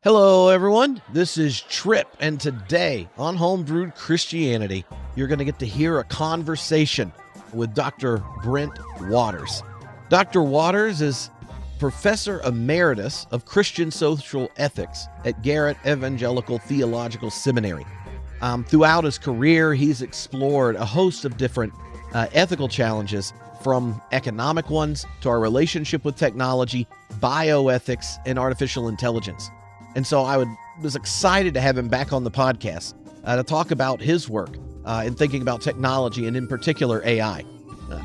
Hello, everyone. This is Trip, and today on Homebrewed Christianity, you're going to get to hear a conversation with Dr. Brent Waters. Dr. Waters is Professor Emeritus of Christian Social Ethics at Garrett-Evangelical Theological Seminary. Throughout his career, he's explored a host of different ethical challenges, from economic ones to our relationship with technology, bioethics, and artificial intelligence. And so was excited to have him back on the podcast to talk about his work in thinking about technology and in particular AI.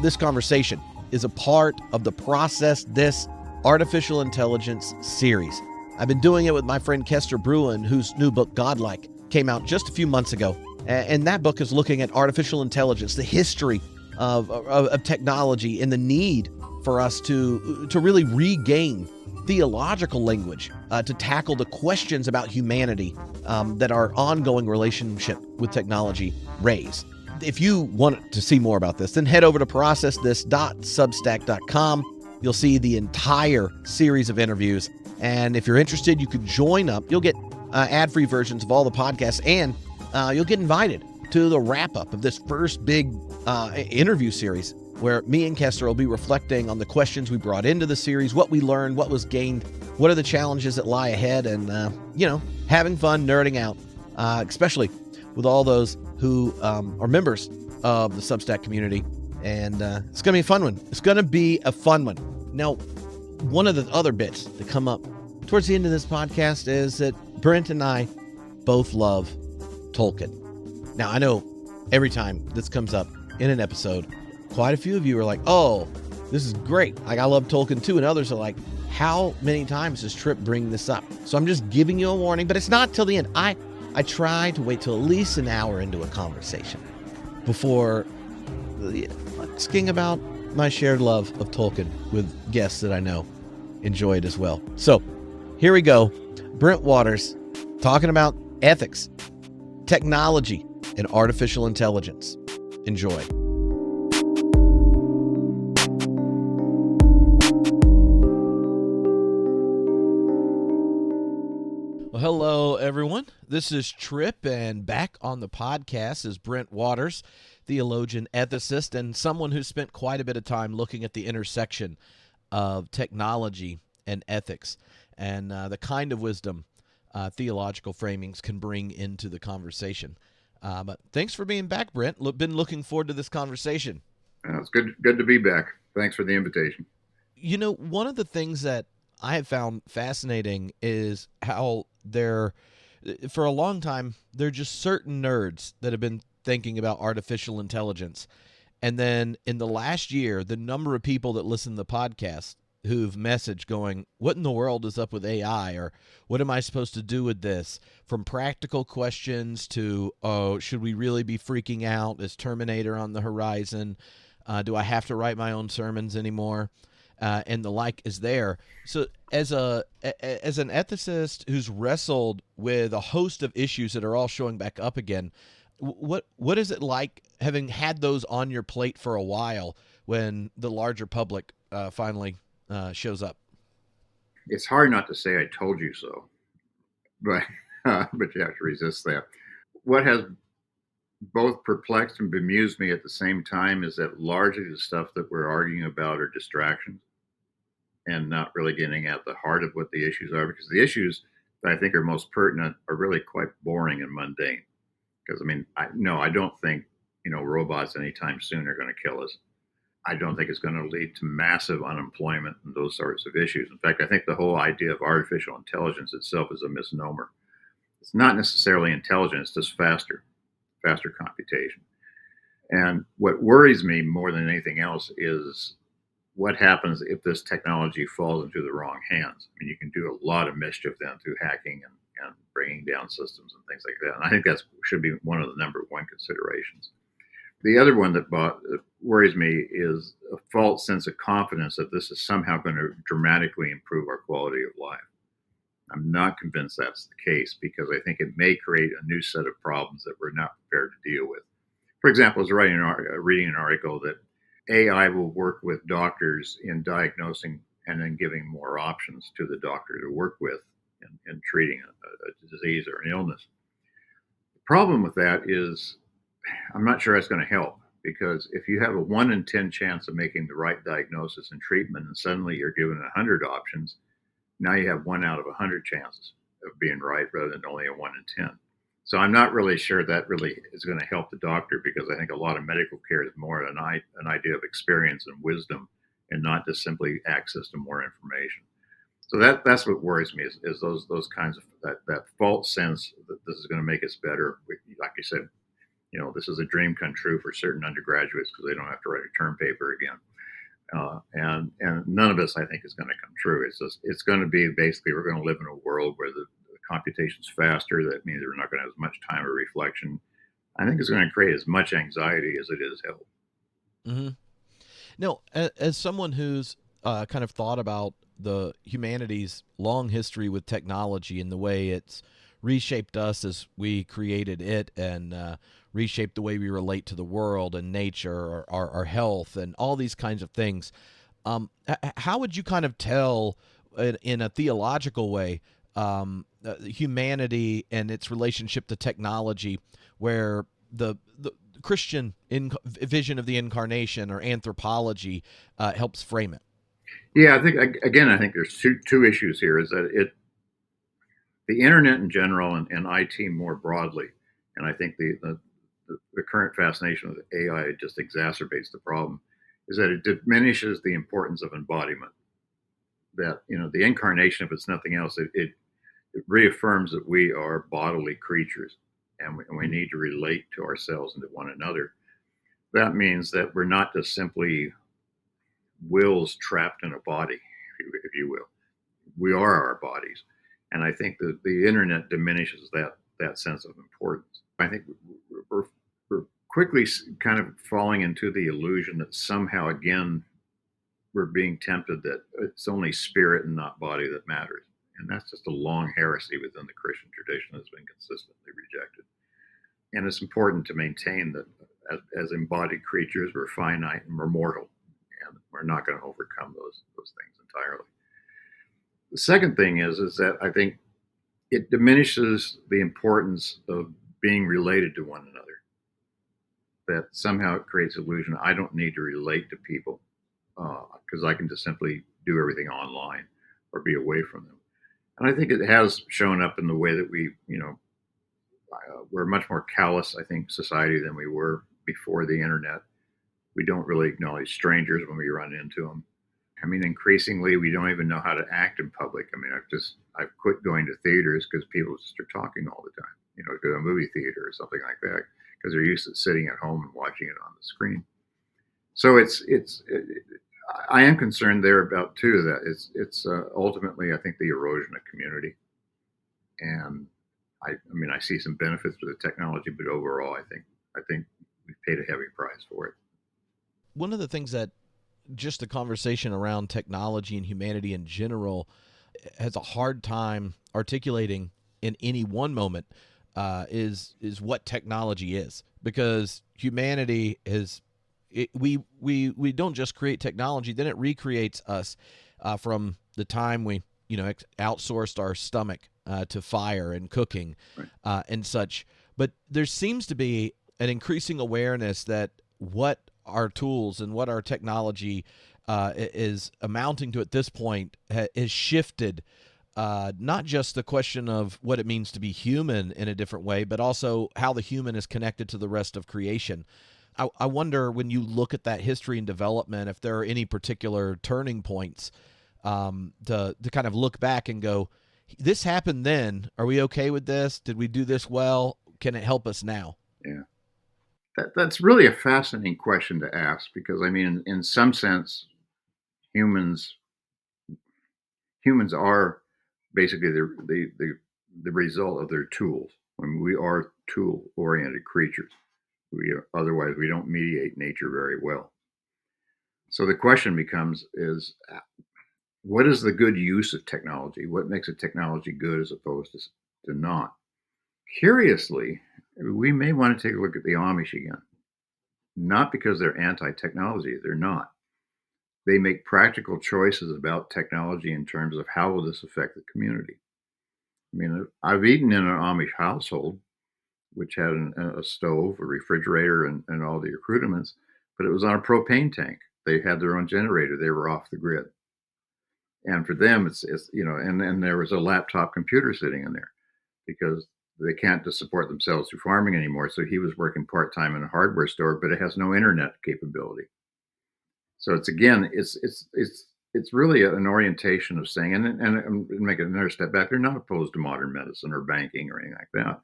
This conversation is a part of the Process This Artificial Intelligence series. I've been doing it with my friend Kester Bruin, whose new book, Godlike, came out just a few months ago. And that book is looking at artificial intelligence, the history of technology, and the need for us to really regain theological language to tackle the questions about humanity that our ongoing relationship with technology raise. If you want to see more about this, then head over to processthis.substack.com. You'll see the entire series of interviews. And if you're interested, you could join up. You'll get ad-free versions of all the podcasts, and you'll get invited to the wrap-up of this first big interview series, where me and Kester will be reflecting on the questions we brought into the series, what we learned, what was gained, what are the challenges that lie ahead, and, having fun, nerding out, especially with all those who are members of the Substack community. And it's going to be a fun one. It's going to be a fun one. Now, one of the other bits that come up towards the end of this podcast is that Brent and I both love Tolkien. Now, I know every time this comes up in an episode, quite a few of you are like, oh, this is great. Like, I love Tolkien too. And others are like, how many times does Trip bring this up? So I'm just giving you a warning, but it's not till the end. I try to wait till at least an hour into a conversation before asking about my shared love of Tolkien with guests that I know enjoy it as well. So here we go. Brent Waters talking about ethics, technology, and artificial intelligence. Enjoy. Well, hello, everyone. This is Trip, and back on the podcast is Brent Waters, theologian, ethicist, and someone who spent quite a bit of time looking at the intersection of technology and ethics and the kind of wisdom theological framings can bring into the conversation. But thanks for being back, Brent. Been looking forward to this conversation. It's good to be back. Thanks for the invitation. You know, one of the things that I have found fascinating is how for a long time, there are just certain nerds that have been thinking about artificial intelligence. And then in the last year, the number of people that listen to the podcast who've messaged going, what in the world is up with AI? Or what am I supposed to do with this? From practical questions to, oh, should we really be freaking out? Is Terminator on the horizon? Do I have to write my own sermons anymore? And the like is there. So as an ethicist who's wrestled with a host of issues that are all showing back up again, what is it like having had those on your plate for a while when the larger public finally shows up? It's hard not to say I told you so, but you have to resist that. What has both perplexed and bemused me at the same time is that largely the stuff that we're arguing about are distractions and not really getting at the heart of what the issues are, because the issues that I think are most pertinent are really quite boring and mundane. Because, I don't think, robots anytime soon are going to kill us. I don't think it's going to lead to massive unemployment and those sorts of issues. In fact, I think the whole idea of artificial intelligence itself is a misnomer. It's not necessarily intelligent, it's just faster computation. And what worries me more than anything else is what happens if this technology falls into the wrong hands. You can do a lot of mischief then through hacking and bringing down systems and things like that. And I think that should be one of the number one considerations. The other one that worries me is a false sense of confidence that this is somehow going to dramatically improve our quality of life. I'm not convinced that's the case, because I think it may create a new set of problems that we're not prepared to deal with. For example, I was reading an article that AI will work with doctors in diagnosing and then giving more options to the doctor to work with in treating a disease or an illness. The problem with that is I'm not sure that's going to help, because if you have a 1 in 10 chance of making the right diagnosis and treatment, and suddenly you're given 100 options, now you have 1 out of 100 chances of being right rather than only a 1 in 10. So I'm not really sure that really is going to help the doctor, because I think a lot of medical care is more an idea of experience and wisdom, and not just simply access to more information. So that's what worries me, is those kinds of that false sense that this is going to make us better. Like you said, this is a dream come true for certain undergraduates because they don't have to write a term paper again. And none of this, I think, is going to come true. It's going to be basically, we're going to live in a world where the computation's faster. That means we're not going to have as much time of reflection. I think it's going to create as much anxiety as it is help. Mm-hmm. Now, as someone who's kind of thought about the humanity's long history with technology and the way it's reshaped us as we created it, and reshaped the way we relate to the world and nature, or our health, and all these kinds of things, how would you kind of tell in a theological way humanity and its relationship to technology, where the Christian vision of the incarnation or anthropology helps frame it? Yeah, I think there's two issues here. Is that the internet in general, and IT more broadly, and I think the current fascination with AI just exacerbates the problem, is that it diminishes the importance of embodiment. That the incarnation, if it's nothing else, it reaffirms that we are bodily creatures, and we need to relate to ourselves and to one another. That means that we're not just simply wills trapped in a body, if you will. We are our bodies, and I think that the internet diminishes that sense of importance. I think we're quickly kind of falling into the illusion that somehow, again, we're being tempted that it's only spirit and not body that matters. And that's just a long heresy within the Christian tradition that's been consistently rejected. And it's important to maintain that as embodied creatures, we're finite and we're mortal, and we're not going to overcome those things entirely. The second thing is that I think it diminishes the importance of being related to one another. That somehow it creates illusion. I don't need to relate to people because I can just simply do everything online or be away from them. And I think it has shown up in the way that we're much more callous, I think, society than we were before the internet. We don't really acknowledge strangers when we run into them. I mean, increasingly, we don't even know how to act in public. I mean, I've quit going to theaters because people just are talking all the time, to a movie theater or something like that, because they're used to sitting at home and watching it on the screen. So I am concerned there about too, that it's ultimately, I think, the erosion of community. And I mean, I see some benefits with the technology, but overall, I think we've paid a heavy price for it. One of the things that just the conversation around technology and humanity in general has a hard time articulating in any one moment is what technology is, because humanity is we don't just create technology, then it recreates us from the time we outsourced our stomach to fire and cooking, right, and such. But there seems to be an increasing awareness that what our tools and what our technology is amounting to at this point is shifted. Not just the question of what it means to be human in a different way, but also how the human is connected to the rest of creation. I wonder, when you look at that history and development, if there are any particular turning points to kind of look back and go, this happened then. Are we okay with this? Did we do this well? Can it help us now? Yeah. That's really a fascinating question to ask, because I mean, in some sense, humans are basically the result of their tools. I mean, we are tool oriented creatures. Otherwise we don't mediate nature very well. So the question becomes is what is the good use of technology? What makes a technology good as opposed to not? Curiously, we may want to take a look at the Amish again. Not because they're anti-technology, they're not. They make practical choices about technology in terms of how will this affect the community. I mean, I've eaten in an Amish household, which had a stove, a refrigerator, and all the accoutrements, but it was on a propane tank. They had their own generator. They were off the grid. And for them, it's and there was a laptop computer sitting in there because they can't just support themselves through farming anymore. So he was working part-time in a hardware store, but it has no internet capability. So it's really an orientation of saying, and make another step back. They're not opposed to modern medicine or banking or anything like that.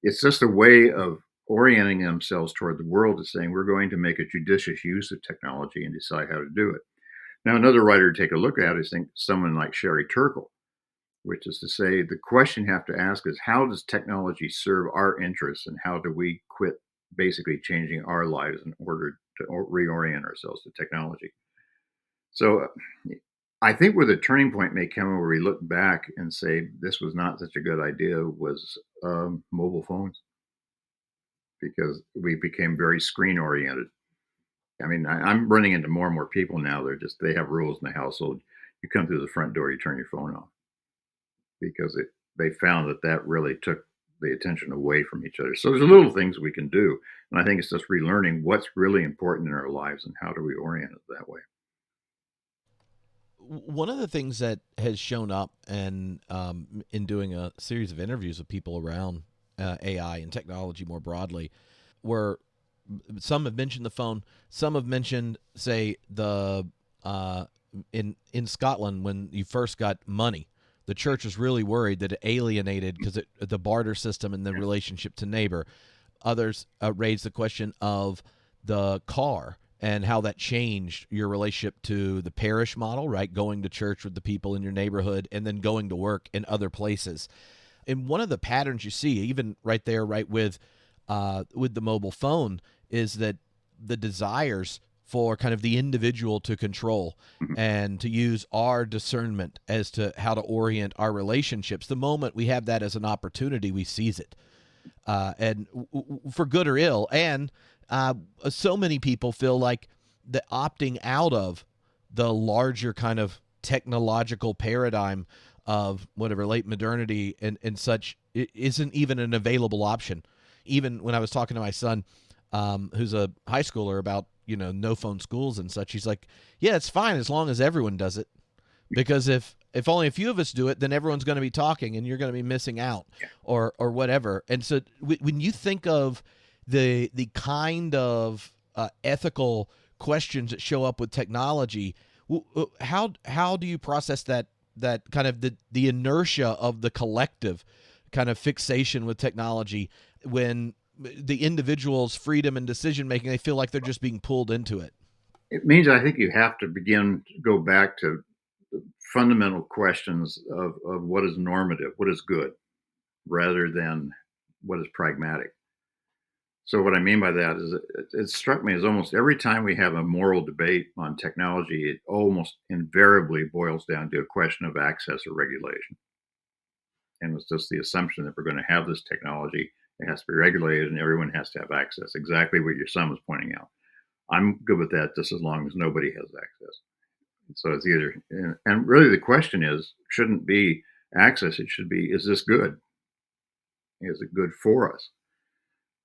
It's just a way of orienting themselves toward the world, is saying we're going to make a judicious use of technology and decide how to do it. Now, another writer to take a look at is someone like Sherry Turkle, which is to say the question you have to ask is, how does technology serve our interests, and how do we quit basically changing our lives in order to reorient ourselves to technology? So I think where the turning point may come, where we look back and say this was not such a good idea, was mobile phones, because we became very screen oriented. I mean, I'm running into more and more people now. They have rules in the household. You come through the front door, you turn your phone off, because they found that really took the attention away from each other. So there's little things we can do, and I think it's just relearning what's really important in our lives and how do we orient it that way. One of the things that has shown up, and in doing a series of interviews with people around AI and technology more broadly, where some have mentioned the phone, some have mentioned, say, the in Scotland, when you first got money, the church was really worried that it alienated, because the barter system and the relationship to neighbor. Others raised the question of the car and how that changed your relationship to the parish model, right? Going to church with the people in your neighborhood and then going to work in other places. And one of the patterns you see, even right there, right, with the mobile phone, is that the desires for kind of the individual to control and to use our discernment as to how to orient our relationships. The moment we have that as an opportunity, we seize it, and for good or ill. And so many people feel like the opting out of the larger kind of technological paradigm of whatever late modernity and such isn't even an available option. Even when I was talking to my son, who's a high schooler, about no phone schools and such, he's like, yeah, it's fine as long as everyone does it, because if only a few of us do it, then everyone's going to be talking and you're going to be missing out, or whatever. And so when you think of the kind of ethical questions that show up with technology, how do you process that kind of the inertia of the collective kind of fixation with technology, when the individual's freedom and decision making, they feel like they're just being pulled into it? It means I think you have to begin to go back to the fundamental questions of what is normative, what is good, rather than what is pragmatic. So what I mean by that is, it struck me as almost every time we have a moral debate on technology, it almost invariably boils down to a question of access or regulation. And it's just the assumption that we're going to have this technology, it has to be regulated, and everyone has to have access. Exactly what your son was pointing out. I'm good with that, just as long as nobody has access. So it's either, and really the question is, shouldn't be access. It should be, is this good? Is it good for us?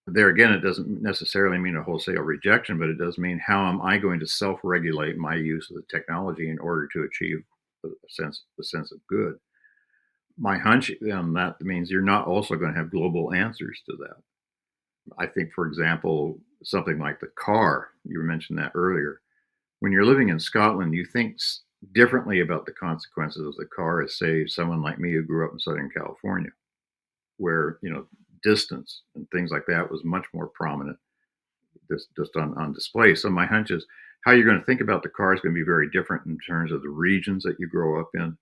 There again, it doesn't necessarily mean a wholesale rejection, but it does mean, how am I going to self-regulate my use of the technology in order to achieve the sense of good? My hunch on that means you're not also going to have global answers to that. I think, for example, something like the car, you mentioned that earlier. When you're living in Scotland, you think differently about the consequences of the car as, say, someone like me who grew up in Southern California, where distance and things like that was much more prominent, just on display. So my hunch is, how you're going to think about the car is going to be very different in terms of the regions that you grow up in,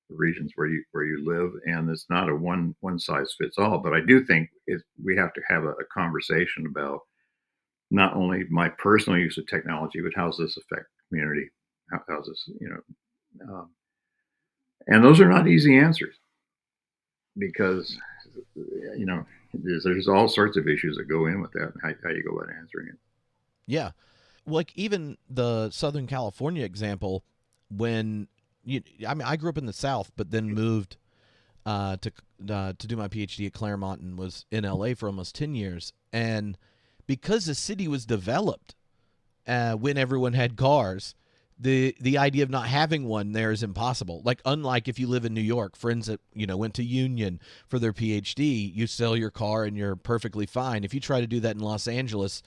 the regions where you live, and it's not a one size fits all. But I do think we have to have a conversation about not only my personal use of technology, but how does this affect community? How's this, and those are not easy answers, because there's all sorts of issues that go in with that, and how you go about answering it. Yeah. Like even the Southern California example, when I grew up in the South, but then moved to do my PhD at Claremont and was in LA for almost 10 years. And because the city was developed when everyone had cars, the idea of not having one there is impossible. Like, unlike if you live in New York, friends that went to Union for their PhD, you sell your car and you're perfectly fine. If you try to do that in Los Angeles,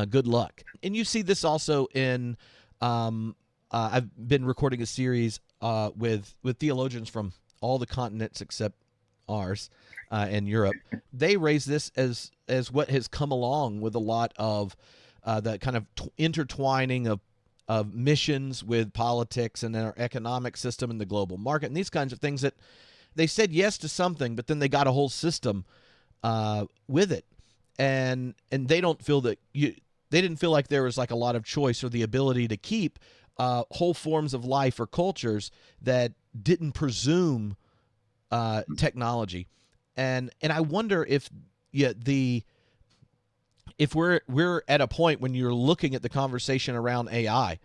good luck. And you see this also in I've been recording a series with theologians from all the continents except ours and Europe. They raise this as what has come along with a lot of the kind of intertwining of missions with politics and our economic system and the global market and these kinds of things, that they said yes to something, but then they got a whole system with it. And they don't feel that they didn't feel like there was like a lot of choice or the ability to keep whole forms of life or cultures that didn't presume technology. And I wonder if if we're at a point when you're looking at the conversation around AI,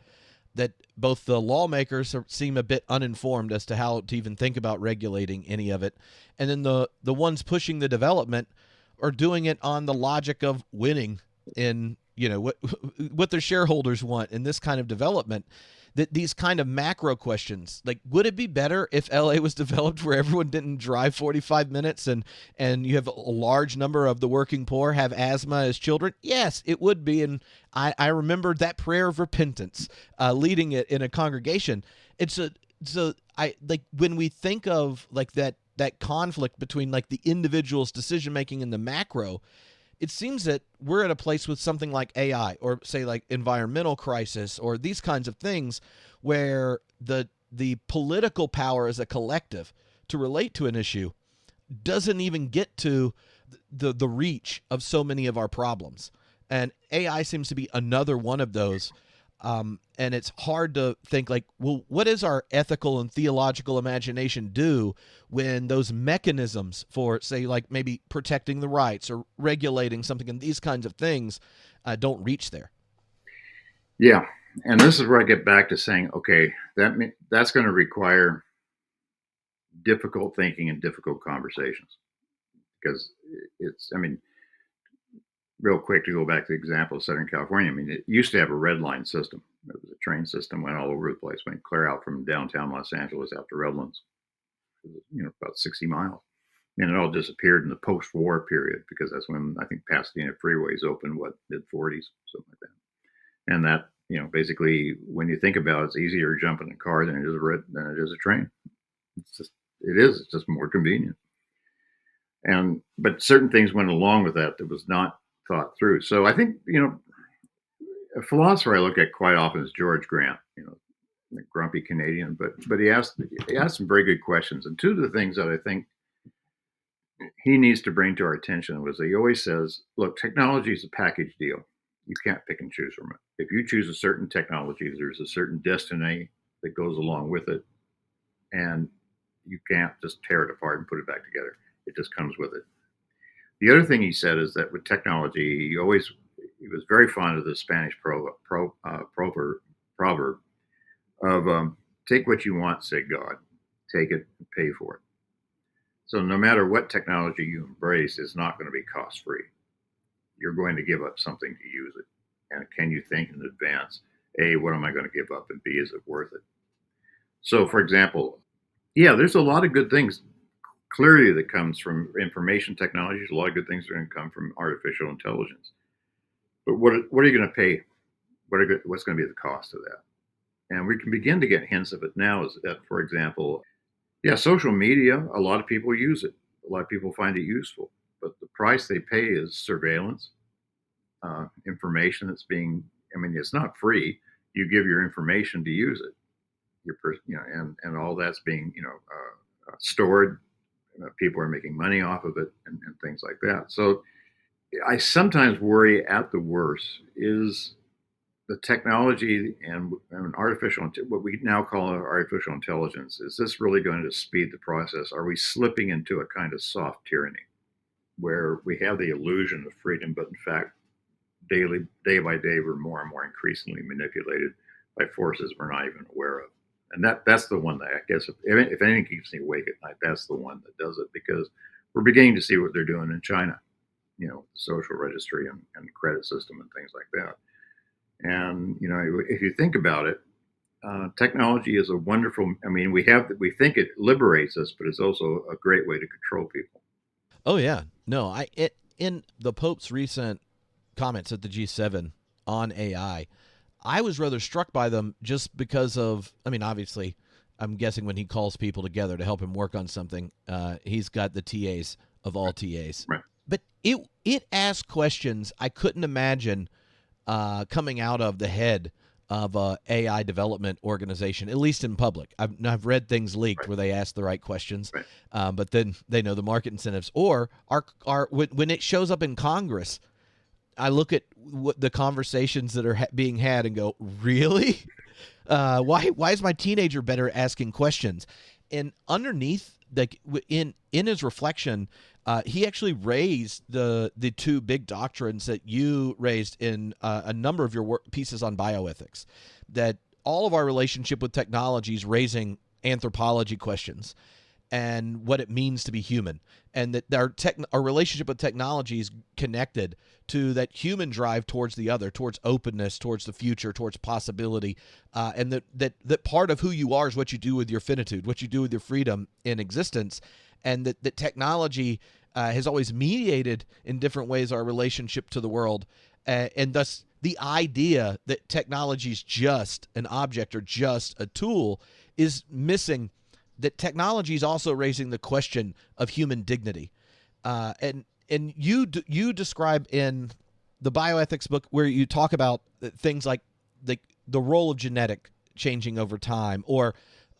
that both the lawmakers seem a bit uninformed as to how to even think about regulating any of it, and then the ones pushing the development are doing it on the logic of winning in what their shareholders want in this kind of development. That these kind of macro questions, like, would it be better if LA was developed where everyone didn't drive 45 minutes and you have a large number of the working poor have asthma as children? Yes, it would be. And I remember that prayer of repentance leading it in a congregation. I like when we think of like that conflict between like the individual's decision making and the macro. It seems that we're at a place with something like AI or say like environmental crisis or these kinds of things where the political power as a collective to relate to an issue doesn't even get to the reach of so many of our problems. And AI seems to be another one of those. And it's hard to think like, well, what does our ethical and theological imagination do when those mechanisms for, say, like maybe protecting the rights or regulating something and these kinds of things don't reach there? Yeah. And this is where I get back to saying, okay, that's going to require difficult thinking and difficult conversations, because I mean, real quick to go back to the example of Southern California. I mean, it used to have a red line system. It was a train system, went all over the place, went clear out from downtown Los Angeles out to Redlands, about 60 miles. And it all disappeared in the post-war period, because that's when I think Pasadena freeways opened, mid-40s, something like that. And that, basically, when you think about it, it's easier to jump in a car than it is a train. It's just more convenient. But certain things went along with that was not thought through. So I think, a philosopher I look at quite often is George Grant, the grumpy Canadian, but he asked some very good questions. And two of the things that I think he needs to bring to our attention was he always says, look, technology is a package deal. You can't pick and choose from it. If you choose a certain technology, there's a certain destiny that goes along with it. And you can't just tear it apart and put it back together. It just comes with it. The other thing he said is that with technology, he was very fond of the Spanish proverb of take what you want, say God, take it and pay for it. So no matter what technology you embrace, it's not going to be cost free. You're going to give up something to use it. And can you think in advance, A, what am I going to give up? And B, is it worth it? So, for example, there's a lot of good things clearly that comes from information technology. There's a lot of good things that are going to come from artificial intelligence. But what are you going to pay? What's going to be the cost of that? And we can begin to get hints of it now. Is that, for example, social media, a lot of people use it. A lot of people find it useful. But the price they pay is surveillance, information that's it's not free. You give your information to use it. And all that's being, stored. People are making money off of it and things like that. So I sometimes worry at the worst is the technology and what we now call artificial intelligence. Is this really going to speed the process? Are we slipping into a kind of soft tyranny where we have the illusion of freedom, but in fact, day by day, we're more and more increasingly manipulated by forces we're not even aware of? And that's the one that I guess if anything keeps me awake at night, that's the one that does it, because we're beginning to see what they're doing in China, the social registry and credit system and things like that. And if you think about it, technology is a wonderful. I mean, we think it liberates us, but it's also a great way to control people. Oh yeah, no, in the Pope's recent comments at the G7 on AI, I was rather struck by them just because of. I mean, obviously, I'm guessing when he calls people together to help him work on something, he's got the TAs of all TAs. Right. But it asked questions I couldn't imagine coming out of the head of a AI development organization, at least in public. I've read things leaked Right. where they ask the right questions, Right. but then they know the market incentives. Or when it shows up in Congress, I look at what the conversations that are being had and go, really? Why is my teenager better asking questions? And underneath, like in his reflection, he actually raised the two big doctrines that you raised in a number of your pieces on bioethics. That all of our relationship with technology is raising anthropology questions and what it means to be human, and that our relationship with technology is connected to that human drive towards the other, towards openness, towards the future, towards possibility, and that part of who you are is what you do with your finitude, what you do with your freedom in existence, and that technology has always mediated in different ways our relationship to the world, and thus the idea that technology is just an object or just a tool is missing. That technology is also raising the question of human dignity, and you describe in the bioethics book where you talk about things like the role of genetic changing over time, or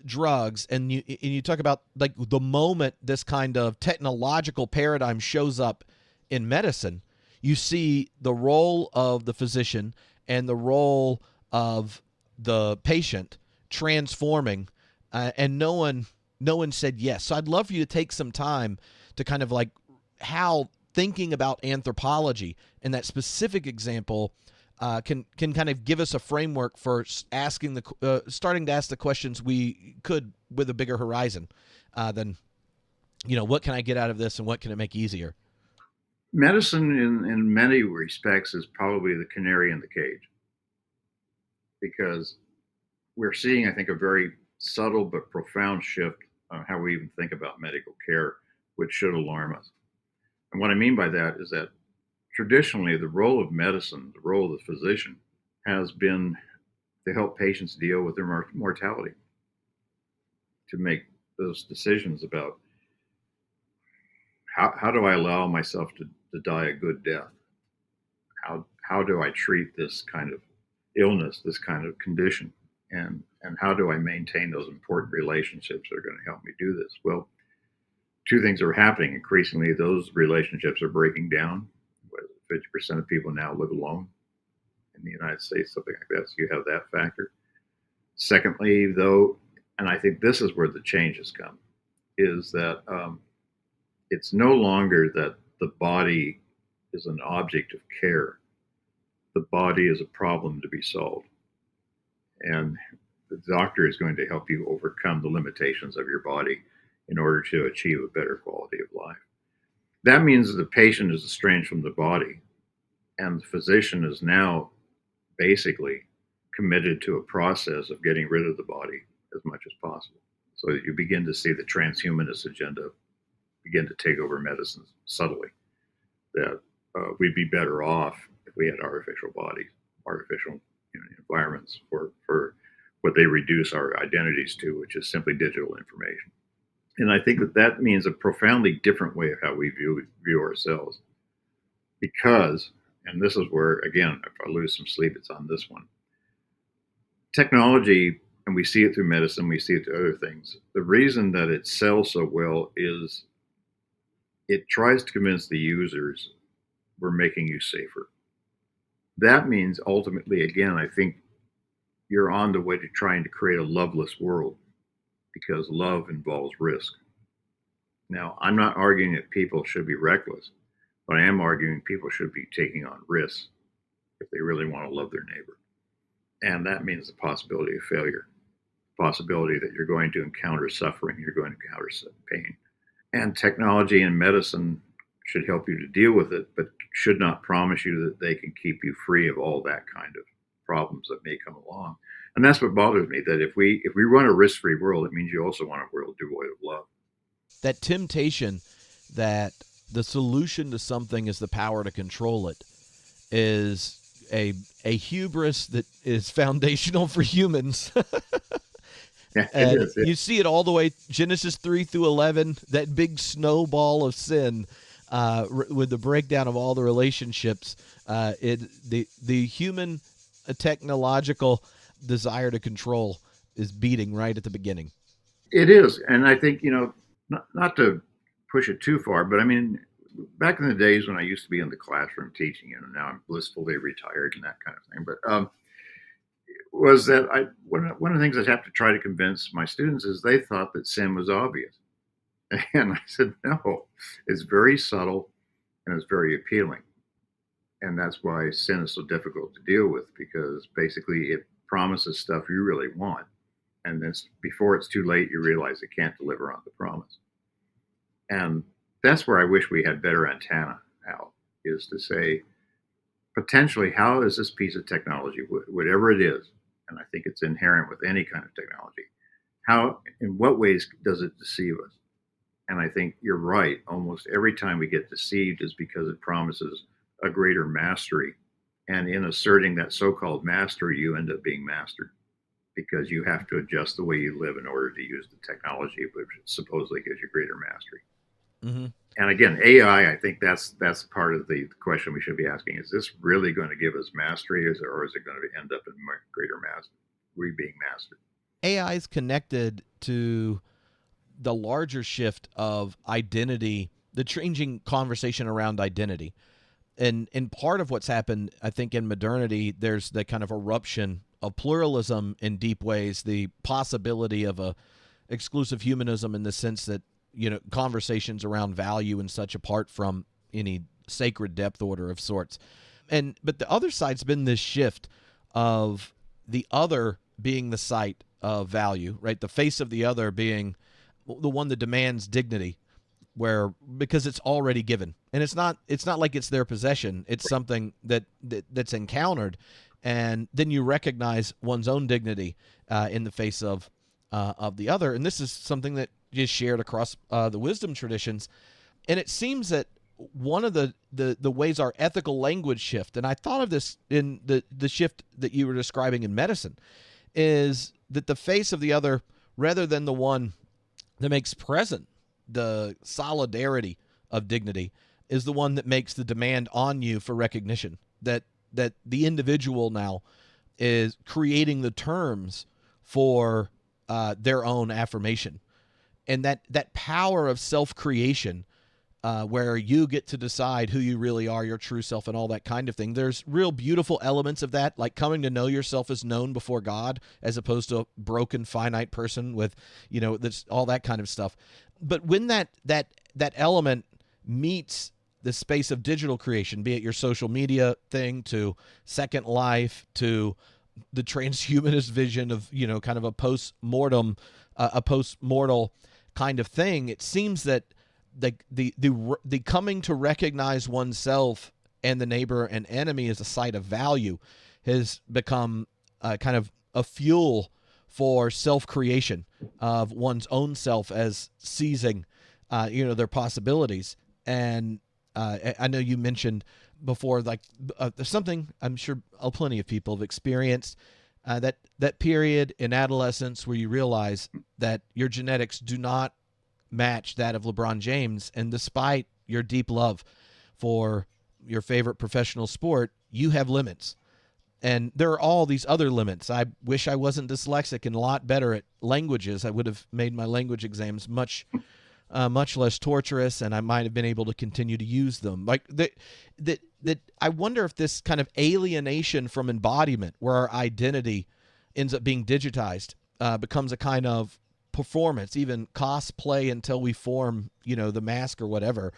drugs, and you talk about like the moment this kind of technological paradigm shows up in medicine, you see the role of the physician and the role of the patient transforming, and no one said yes. So I'd love for you to take some time to kind of like how thinking about anthropology in that specific example can kind of give us a framework for asking starting to ask the questions we could with a bigger horizon than what can I get out of this and what can it make easier. Medicine, in many respects, is probably the canary in the cage, because we're seeing, I think, a very subtle but profound shift on how we even think about medical care, which should alarm us. And what I mean by that is that traditionally, the role of medicine, the role of the physician, has been to help patients deal with their mortality, to make those decisions about how do I allow myself to die a good death? How do I treat this kind of illness, this kind of condition? And how do I maintain those important relationships that are going to help me do this? Well, two things are happening. Increasingly, those relationships are breaking down. 50% of people now live alone in the United States, something like that. So you have that factor. Secondly, though, and I think this is where the changes come, is that it's no longer that the body is an object of care. The body is a problem to be solved. And the doctor is going to help you overcome the limitations of your body in order to achieve a better quality of life. That means the patient is estranged from the body, and the physician is now basically committed to a process of getting rid of the body as much as possible. So that you begin to see the transhumanist agenda begin to take over medicine subtly. That we'd be better off if we had artificial bodies, artificial environments for what they reduce our identities to, which is simply digital information. And I think that means a profoundly different way of how we view ourselves. Because, and this is where, again, if I lose some sleep, it's on this one. Technology, and we see it through medicine, we see it through other things. The reason that it sells so well is it tries to convince the users we're making you safer. That means ultimately, again, I think you're on the way to trying to create a loveless world, because love involves risk. Now, I'm not arguing that people should be reckless, but I am arguing people should be taking on risks if they really want to love their neighbor. And that means the possibility of failure. possibility that you're going to encounter suffering, you're going to encounter pain. And technology and medicine should help you to deal with it, but should not promise you that they can keep you free of all that kind of problems that may come along. And that's what bothers me, that if we run a risk-free world, it means you also want a world devoid of love. That temptation that the solution to something is the power to control it is a hubris that is foundational for humans. Yeah, And it is. you see it all the way, Genesis 3 through 11, that big snowball of sin with the breakdown of all the relationships. The human technological desire to control is beating right at the beginning. It is. And I think, not to push it too far, but I mean, back in the days when I used to be in the classroom teaching, now I'm blissfully retired and that kind of thing. But was that one of the things I have to try to convince my students is they thought that sin was obvious. And I said, no, it's very subtle and it's very appealing. And that's why sin is so difficult to deal with, because basically it promises stuff you really want. And then before it's too late, you realize it can't deliver on the promise. And that's where I wish we had better antenna out, is to say, potentially, how is this piece of technology, whatever it is, and I think it's inherent with any kind of technology, in what ways does it deceive us? And I think you're right. Almost every time we get deceived is because it promises a greater mastery. And in asserting that so-called mastery, you end up being mastered, because you have to adjust the way you live in order to use the technology, which supposedly gives you greater mastery. Mm-hmm. And again, AI, I think that's part of the question we should be asking. Is this really going to give us mastery, or is it going to end up in greater mastery, being mastered? AI is connected to the larger shift of identity, the changing conversation around identity. And part of what's happened, I think, in modernity, there's the kind of eruption of pluralism in deep ways, the possibility of a exclusive humanism in the sense that, conversations around value and such, apart from any sacred depth order of sorts. But the other side's been this shift of the other being the site of value, right? The face of the other being the one that demands dignity, because it's already given, and it's not like it's their possession. It's something that's encountered, and then you recognize one's own dignity in the face of the other. And this is something that is shared across the wisdom traditions. And it seems that one of the ways our ethical language shift, and I thought of this in the shift that you were describing in medicine, is that the face of the other, rather than the one that makes present the solidarity of dignity, is the one that makes the demand on you for recognition, that the individual now is creating the terms for their own affirmation. And that power of self-creation, where you get to decide who you really are, your true self, and all that kind of thing. There's real beautiful elements of that, like coming to know yourself as known before God, as opposed to a broken, finite person with, that's all that kind of stuff. But when that element meets the space of digital creation, be it your social media thing, to Second Life, to the transhumanist vision of, kind of a post-mortal kind of thing, it seems that the coming to recognize oneself and the neighbor and enemy as a site of value has become kind of a fuel for self-creation of one's own self as seizing, their possibilities. And I know you mentioned before, like there's something I'm sure plenty of people have experienced, that period in adolescence where you realize that your genetics do not match that of LeBron James, and despite your deep love for your favorite professional sport, you have limits. And there are all these other limits. I wish I wasn't dyslexic and a lot better at languages. I would have made my language exams much less torturous, and I might have been able to continue to use them. Like that I wonder if this kind of alienation from embodiment, where our identity ends up being digitized, becomes a kind of performance, even cosplay until we form, the mask or whatever.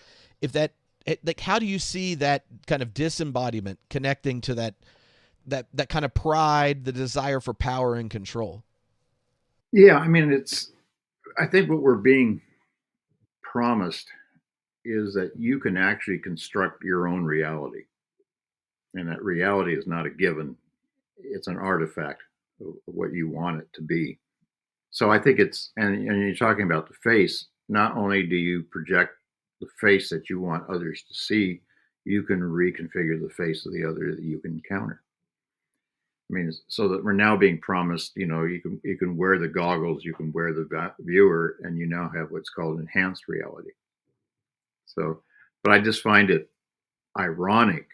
How do you see that kind of disembodiment connecting to that kind of pride, the desire for power and control? Yeah, I think what we're being promised is that you can actually construct your own reality, and that reality is not a given, it's an artifact of what you want it to be. So I think and you're talking about the face, not only do you project the face that you want others to see, you can reconfigure the face of the other that you can encounter. So that we're now being promised, you can wear the goggles, you can wear the viewer, and you now have what's called enhanced reality. So, but I just find it ironic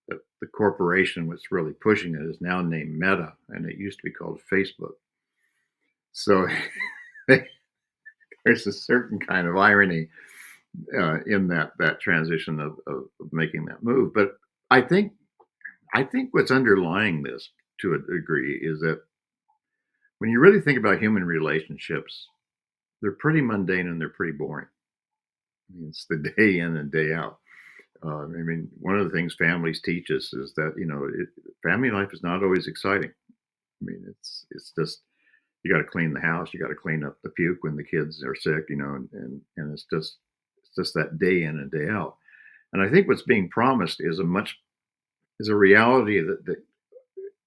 that the corporation that's really pushing it is now named Meta, and it used to be called Facebook. So there's a certain kind of irony in that transition of making that move. But I think I think what's underlying this to a degree is that when you really think about human relationships, they're pretty mundane and they're pretty boring. It's the day in and day out. One of the things families teach us is that family life is not always exciting. It's just you got to clean the house, you got to clean up the puke when the kids are sick, and it's just that day in and day out. And I think what's being promised is a reality that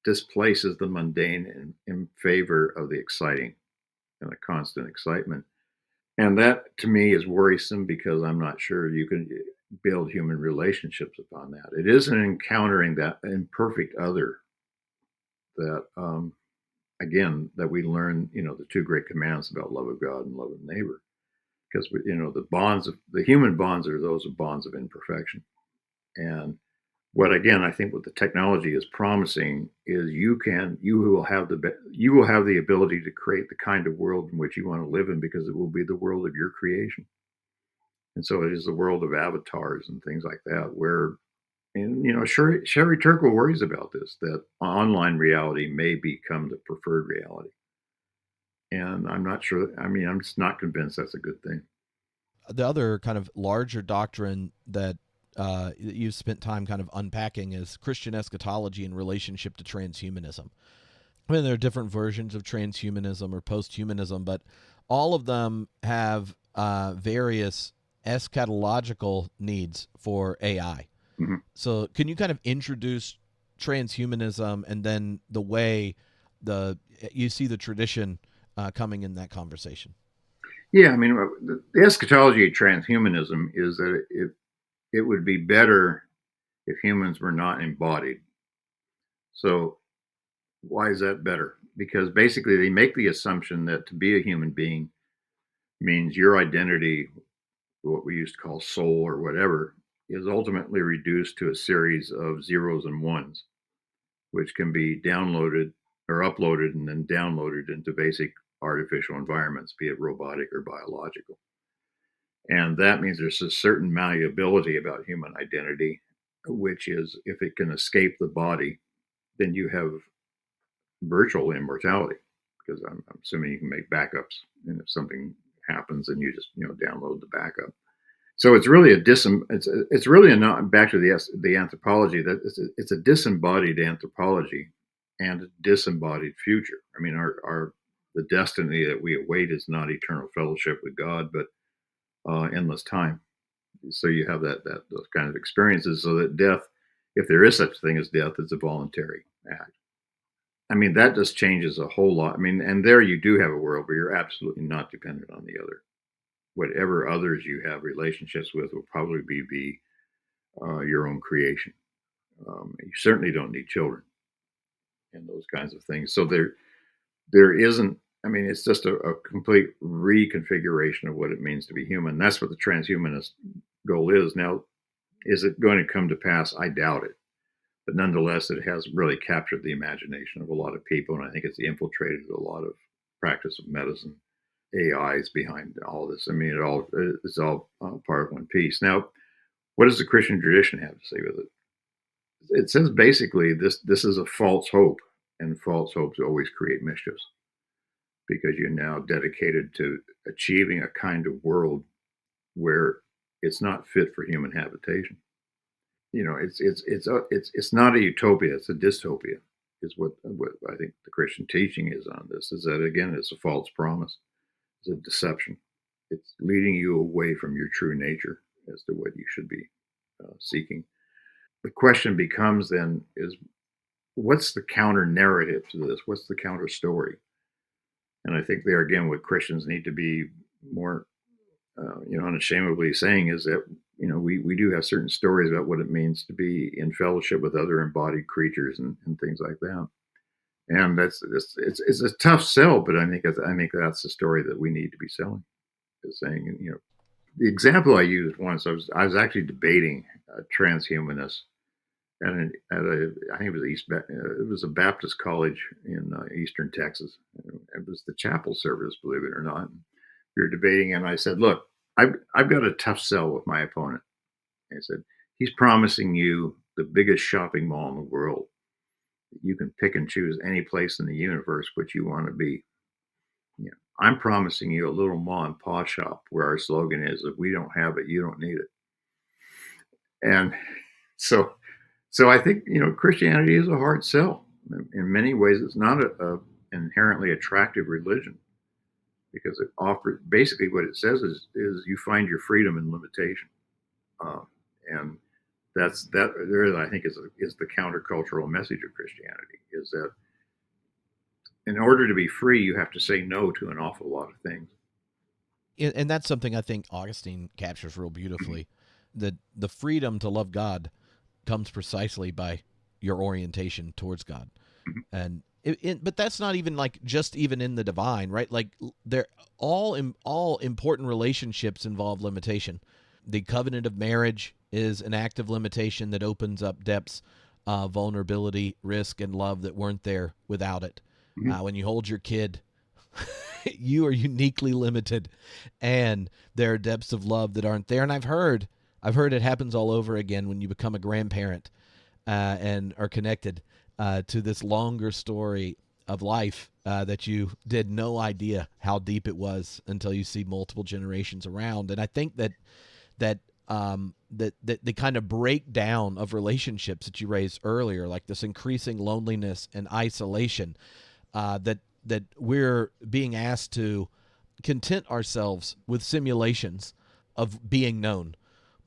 displaces the mundane in favor of the exciting and the constant excitement. And that to me is worrisome because I'm not sure you can build human relationships upon that. It isn't encountering that imperfect other that, again, that we learn, the two great commands about love of God and love of neighbor. Because, the human bonds are those of bonds of imperfection. And I think what the technology is promising is you will have the ability to create the kind of world in which you want to live in because it will be the world of your creation. And so it is the world of avatars and things like that, where, and Sherry Turkle worries about this, that online reality may become the preferred reality. And I'm not sure. I'm just not convinced that's a good thing. The other kind of larger doctrine that you've spent time kind of unpacking is Christian eschatology in relationship to transhumanism. There are different versions of transhumanism or posthumanism, but all of them have various eschatological needs for AI. Mhm. So, can you kind of introduce transhumanism and then the way you see the tradition coming in that conversation? Yeah, the eschatology of transhumanism is that it would be better if humans were not embodied. So why is that better? Because basically they make the assumption that to be a human being means your identity, what we used to call soul or whatever, is ultimately reduced to a series of zeros and ones, which can be downloaded or uploaded and then downloaded into basic artificial environments, be it robotic or biological. And that means there's a certain malleability about human identity, which is if it can escape the body, then you have virtual immortality because I'm assuming you can make backups. And if something happens, then you just download the backup. So it's really it's really a not back to the anthropology that it's a disembodied anthropology and a disembodied future. Our the destiny that we await is not eternal fellowship with God, but endless time. So you have those kind of experiences. So that death, if there is such a thing as death, is a voluntary act. That just changes a whole lot. And there you do have a world where you're absolutely not dependent on the other. Whatever others you have relationships with will probably be your own creation. You certainly don't need children and those kinds of things. So there isn't. It's just a complete reconfiguration of what it means to be human. That's what the transhumanist goal is. Now, is it going to come to pass? I doubt it. But nonetheless, it has really captured the imagination of a lot of people, and I think it's infiltrated a lot of practice of medicine. AI is behind all this. It's all part of one piece. Now, what does the Christian tradition have to say with it? It says basically this is a false hope, and false hopes always create mischiefs because you're now dedicated to achieving a kind of world where it's not fit for human habitation. It's not a utopia; it's a dystopia. is what I think the Christian teaching is on this, is that, again, it's a false promise. It's a deception. It's leading you away from your true nature as to what you should be seeking. The question becomes then is, what's the counter narrative to this? What's the counter story? And I think there again, what Christians need to be more, unashamedly saying is that, we do have certain stories about what it means to be in fellowship with other embodied creatures and things like that. And it's a tough sell, but I think that's the story that we need to be selling. Is saying, the example I used once, I was actually debating a transhumanist I think it was it was a Baptist college in eastern Texas. It was the chapel service, believe it or not. We were debating, and I said, "Look, I've got a tough sell with my opponent." I said, "He's promising you the biggest shopping mall in the world. You can pick and choose any place in the universe which you want to be. I'm promising you a little mom and pop shop where our slogan is, if we don't have it, you don't need it." And so I think, Christianity is a hard sell. In many ways, it's not a inherently attractive religion, because it offers, basically what it says is you find your freedom in limitation. And that really, I think, is the countercultural message of Christianity, is that in order to be free, you have to say no to an awful lot of things. And that's something I think Augustine captures real beautifully. The freedom to love God comes precisely by your orientation towards God. And but that's not even like just even in the divine, right? Like they're all important relationships involve limitation. The covenant of marriage is an act of limitation that opens up depths, vulnerability, risk, and love that weren't there without it. When you hold your kid, you are uniquely limited, and there are depths of love that aren't there. And I've heard it happens all over again when you become a grandparent and are connected to this longer story of life that you did no idea how deep it was until you see multiple generations around. And I think that the kind of breakdown of relationships that you raised earlier, like this increasing loneliness and isolation, that we're being asked to content ourselves with simulations of being known.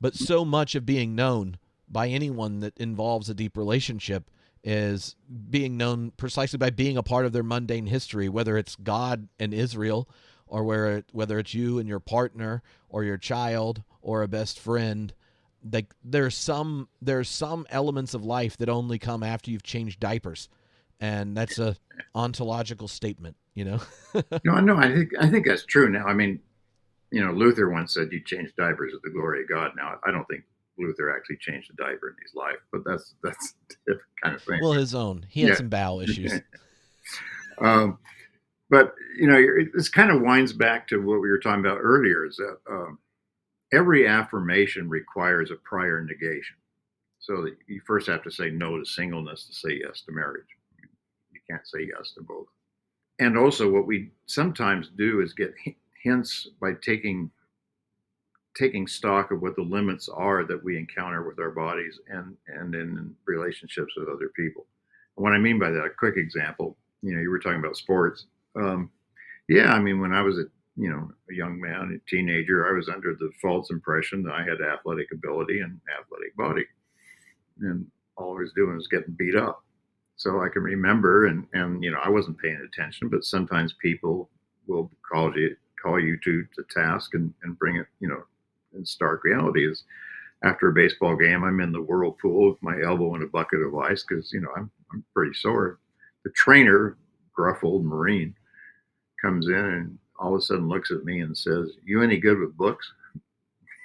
But so much of being known by anyone that involves a deep relationship is being known precisely by being a part of their mundane history, whether it's God and Israel, or whether it's you and your partner, or your child, or a best friend. Like there's some elements of life that only come after you've changed diapers, and that's a ontological statement, No, I think that's true. Now, I mean, Luther once said you change diapers with the glory of God. Now, I don't think Luther actually changed a diaper in his life, but that's a different kind of thing. Well, his own. He had some bowel issues. But this kind of winds back to what we were talking about earlier, is that every affirmation requires a prior negation. So that you first have to say no to singleness to say yes to marriage. You can't say yes to both. And also, what we sometimes do is get hints by taking stock of what the limits are that we encounter with our bodies and in relationships with other people. And what I mean by that, a quick example, you were talking about sports. Yeah, I mean, when I was a young man, a teenager, I was under the false impression that I had athletic ability and athletic body, and all I was doing was getting beat up. So I can remember, and I wasn't paying attention, but sometimes people will call you to task and bring it, in stark reality is, after a baseball game, I'm in the whirlpool with my elbow in a bucket of ice because I'm pretty sore. The trainer, gruff old Marine, comes in and all of a sudden looks at me and says, "You any good with books?"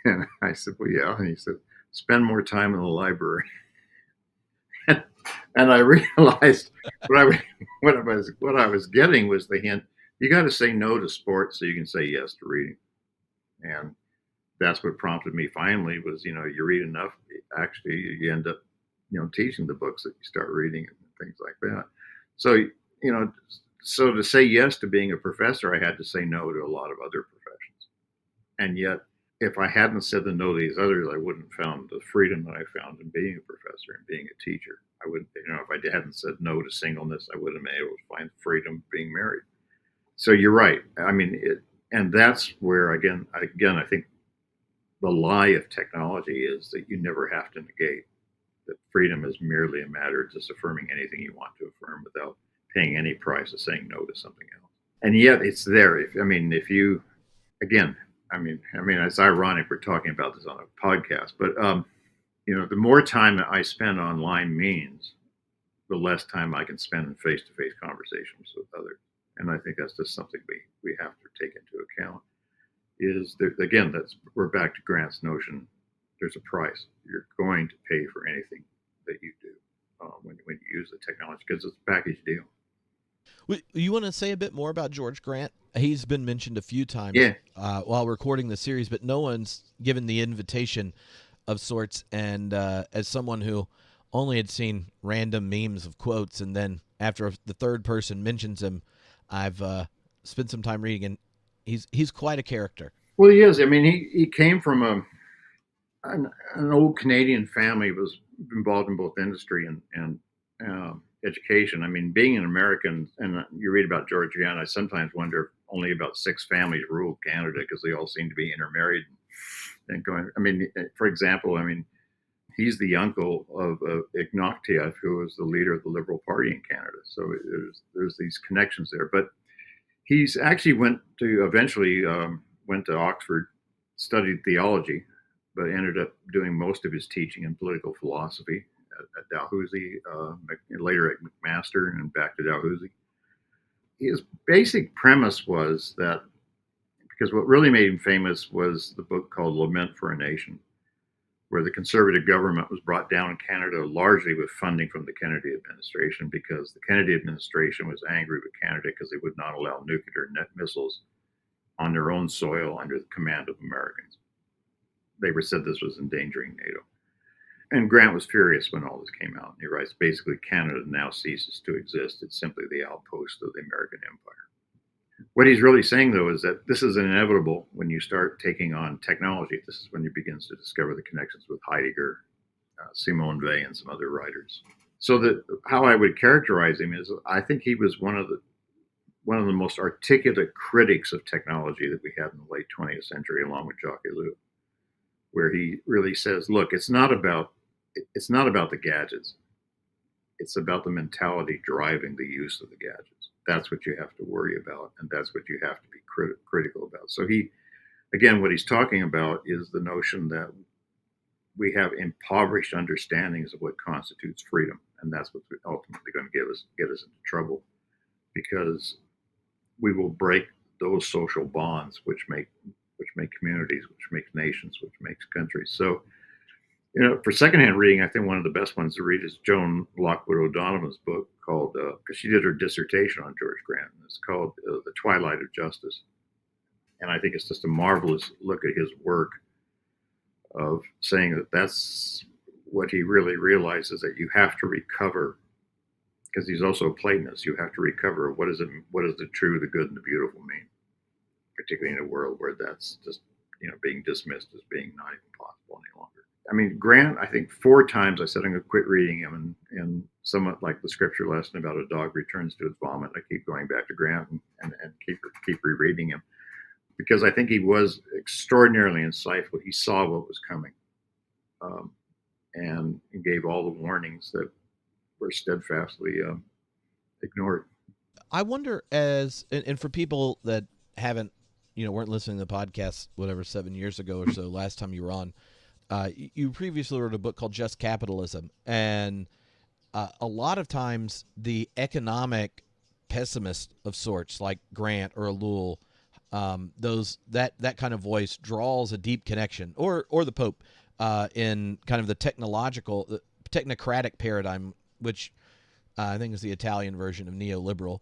And I said, "Well, yeah." And he said, "Spend more time in the library." And I realized what I was getting was the hint: you got to say no to sports so you can say yes to reading. And that's what prompted me finally was, you read enough, actually you end up, teaching the books that you start reading and things like that. So, so to say yes to being a professor, I had to say no to a lot of other professions. And yet if I hadn't said the no to these others, I wouldn't have found the freedom that I found in being a professor and being a teacher. I wouldn't, if I hadn't said no to singleness, I wouldn't have been able to find freedom being married. So you're right. I mean, and that's where again, I think the lie of technology is that you never have to negate that freedom is merely a matter of just affirming anything you want to affirm without paying any price of saying no to something else. And yet it's there. If you, again, it's ironic we're talking about this on a podcast, but the more time that I spend online means the less time I can spend in face-to-face conversations with others. And I think that's just something we have to take into account. Is there, again, we're back to Grant's notion. There's a price. You're going to pay for anything that you do when you use the technology because it's a package deal. You want to say a bit more about George Grant? He's been mentioned a few times while recording the series, but no one's given the invitation of sorts. And as someone who only had seen random memes of quotes, and then after the third person mentions him, I've spent some time reading, and he's quite a character. Well, he is. I mean, he came from an old Canadian family, was involved in both industry and education. I mean, being an American, and you read about George Grant, I sometimes wonder if only about 6 families ruled Canada because they all seem to be intermarried and going. I mean, for example, he's the uncle of Ignatieff, who was the leader of the Liberal Party in Canada. So there's these connections there. But he's actually eventually went to Oxford, studied theology, but ended up doing most of his teaching in political philosophy at Dalhousie, later at McMaster, and back to Dalhousie. His basic premise was that, because what really made him famous was the book called Lament for a Nation, where the conservative government was brought down in Canada largely with funding from the Kennedy administration, because the Kennedy administration was angry with Canada because they would not allow nuclear missiles on their own soil under the command of Americans. They said this was endangering NATO. And Grant was furious when all this came out. And he writes, basically, Canada now ceases to exist. It's simply the outpost of the American empire. What he's really saying, though, is that this is inevitable when you start taking on technology. This is when he begins to discover the connections with Heidegger, Simone Weil, and some other writers. So that how I would characterize him is, I think he was one of the most articulate critics of technology that we had in the late 20th century, along with Jacques Ellul, where he really says, look, it's not about the gadgets. It's about the mentality driving the use of the gadgets. That's what you have to worry about, and that's what you have to be critical about. So what he's talking about is the notion that we have impoverished understandings of what constitutes freedom, and that's what's ultimately going to get us into trouble, because we will break those social bonds which make communities, which makes nations, which makes countries. So, for secondhand reading, I think one of the best ones to read is Joan Lockwood O'Donovan's book called, because she did her dissertation on George Grant, and it's called The Twilight of Justice. And I think it's just a marvelous look at his work of saying that that's what he really realizes, that you have to recover, because he's also a Platonist, you have to recover what does the true, the good, and the beautiful mean, particularly in a world where that's just, being dismissed as being not even possible any longer. I mean, Grant, I think 4 times I said I'm going to quit reading him, and somewhat like the scripture lesson about a dog returns to its vomit, I keep going back to Grant and keep rereading him, because I think he was extraordinarily insightful. He saw what was coming, and gave all the warnings that were steadfastly ignored. I wonder, and for people that haven't, weren't listening to the podcast, 7 years ago or so, last time you were on, you previously wrote a book called Just Capitalism, and a lot of times the economic pessimist of sorts, like Grant or Ellul, that kind of voice draws a deep connection, or the Pope, in kind of the technocratic paradigm, which I think is the Italian version of neoliberal,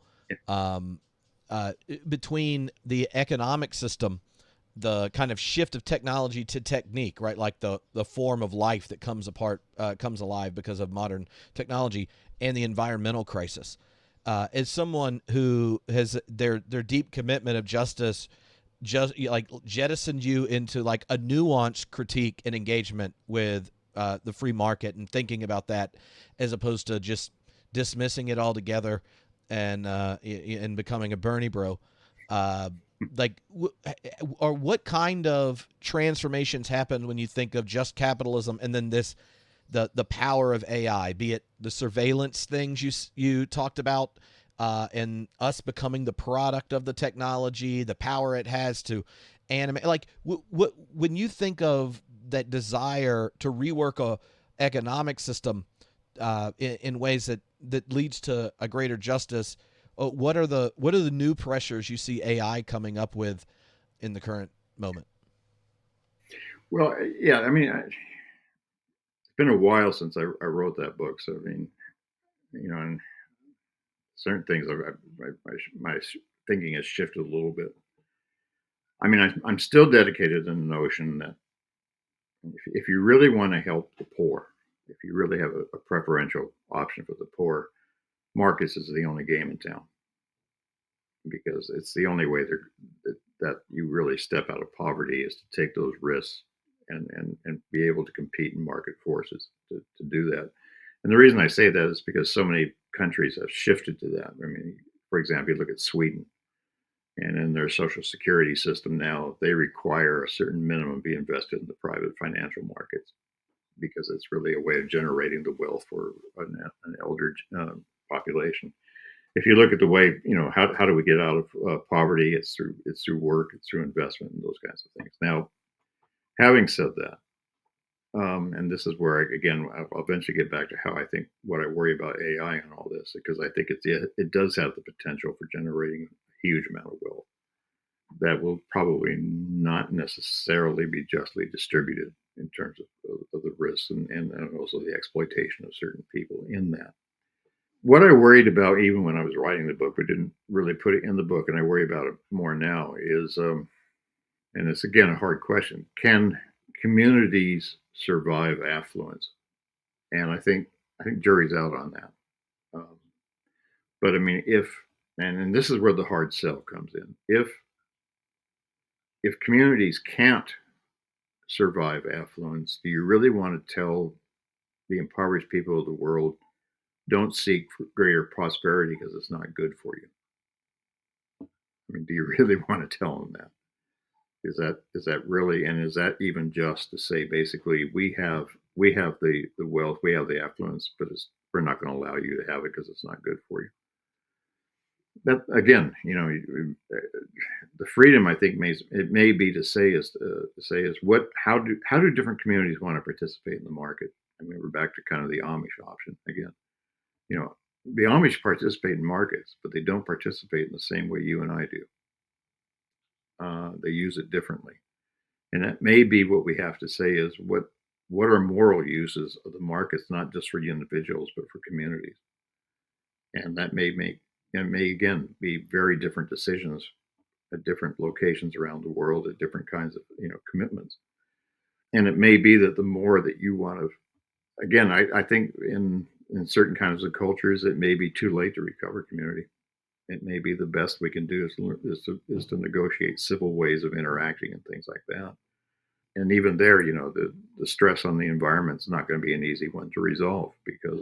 between the economic system, the kind of shift of technology to technique, right? Like the form of life that comes alive because of modern technology, and the environmental crisis. As someone who has their deep commitment of justice just like jettisoned you into like a nuanced critique and engagement with the free market and thinking about that, as opposed to just dismissing it altogether and becoming a Bernie bro. Like, or what kind of transformations happen when you think of just capitalism and then the power of AI, be it the surveillance things you talked about, and us becoming the product of the technology, the power it has to animate. Like, when you think of that desire to rework a economic system in ways that leads to a greater justice, what are the new pressures you see AI coming up with in the current moment? Well, yeah, I mean, it's been a while since I wrote that book, so I mean, and certain things, my thinking has shifted a little bit. I mean, I'm still dedicated to the notion that if you really want to help the poor, if you really have a preferential option for the poor, markets is the only game in town, because it's the only way that you really step out of poverty is to take those risks and be able to compete in market forces to do that. And the reason I say that is because so many countries have shifted to that. I mean, for example, you look at Sweden, and in their social security system now, they require a certain minimum be invested in the private financial markets, because it's really a way of generating the wealth for an elder population. If you look at the way, how do we get out of poverty? It's through work, it's through investment, and those kinds of things. Now, having said that, and this is where I'll eventually get back to how I think what I worry about AI and all this, because I think it does have the potential for generating a huge amount of wealth that will probably not necessarily be justly distributed in terms of the risks and also the exploitation of certain people in that. What I worried about even when I was writing the book, but didn't really put it in the book, and I worry about it more now, is, and it's again a hard question: can communities survive affluence? And I think jury's out on that. Um, but I mean, and this is where the hard sell comes in. If communities can't survive affluence, do you really want to tell the impoverished people of the world, don't seek greater prosperity because it's not good for you? I mean, do you really want to tell them that? Is that really, and is that even just to say basically we have the wealth, we have the affluence, but we're not going to allow you to have it because it's not good for you? That again, the freedom I think may be to say is what how do different communities want to participate in the market? I mean, we're back to kind of the Amish option again. You know, the Amish participate in markets, but they don't participate in the same way you and I do. They use it differently, and that may be what we have to say is what are moral uses of the markets, not just for individuals but for communities, and that may again be very different decisions at different locations around the world at different kinds of commitments. And it may be that the more that you want to, again, I think in certain kinds of cultures it may be too late to recover community. It may be the best we can do is to negotiate civil ways of interacting and things like that. And even there, the stress on the environment is not going to be an easy one to resolve, because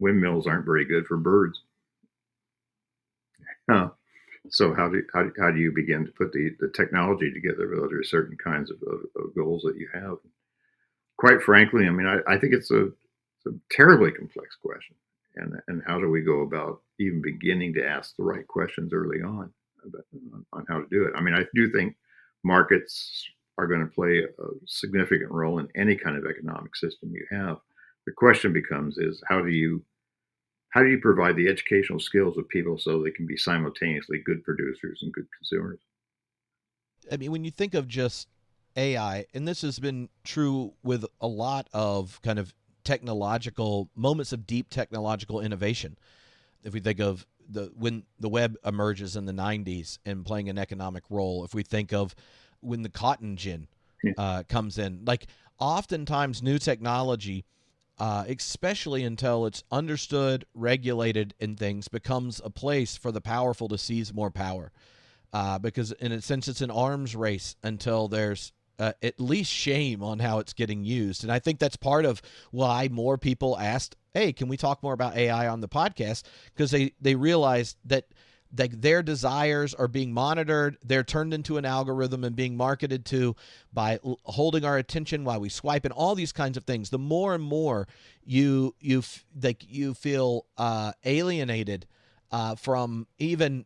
windmills aren't very good for birds. So how do you begin to put the technology together with other certain kinds of goals that you have? Quite frankly, I mean, I think it's a terribly complex question, and how do we go about even beginning to ask the right questions early on on how to do it? I mean, I do think markets are going to play a significant role in any kind of economic system you have. The question becomes is how do you provide the educational skills of people so they can be simultaneously good producers and good consumers? I mean, when you think of just AI, and this has been true with a lot of kind of technological moments of deep technological innovation. If we think of when the web emerges in the 90s and playing an economic role, if we think of when the cotton gin comes in, like oftentimes new technology, especially until it's understood, regulated, and things, becomes a place for the powerful to seize more power. because in a sense it's an arms race until there's at least shame on how it's getting used. And I think that's part of why more people asked, hey, can we talk more about AI on the podcast? Because they realized that their desires are being monitored. They're turned into an algorithm and being marketed to by holding our attention while we swipe and all these kinds of things. The more and more you feel alienated from even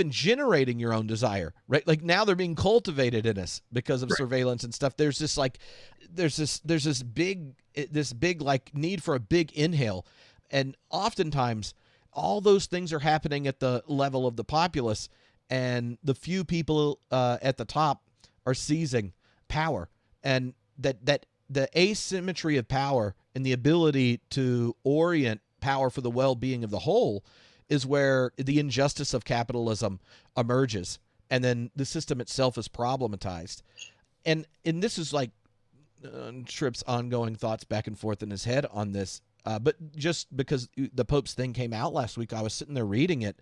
generating your own desire, right? Like now they're being cultivated in us because of surveillance and stuff. There's this big like need for a big inhale. And oftentimes all those things are happening at the level of the populace, and the few people at the top are seizing power. And that the asymmetry of power and the ability to orient power for the well-being of the whole is where the injustice of capitalism emerges, and then the system itself is problematized. And this is like Tripp's ongoing thoughts back and forth in his head on this. But just because the Pope's thing came out last week, I was sitting there reading it,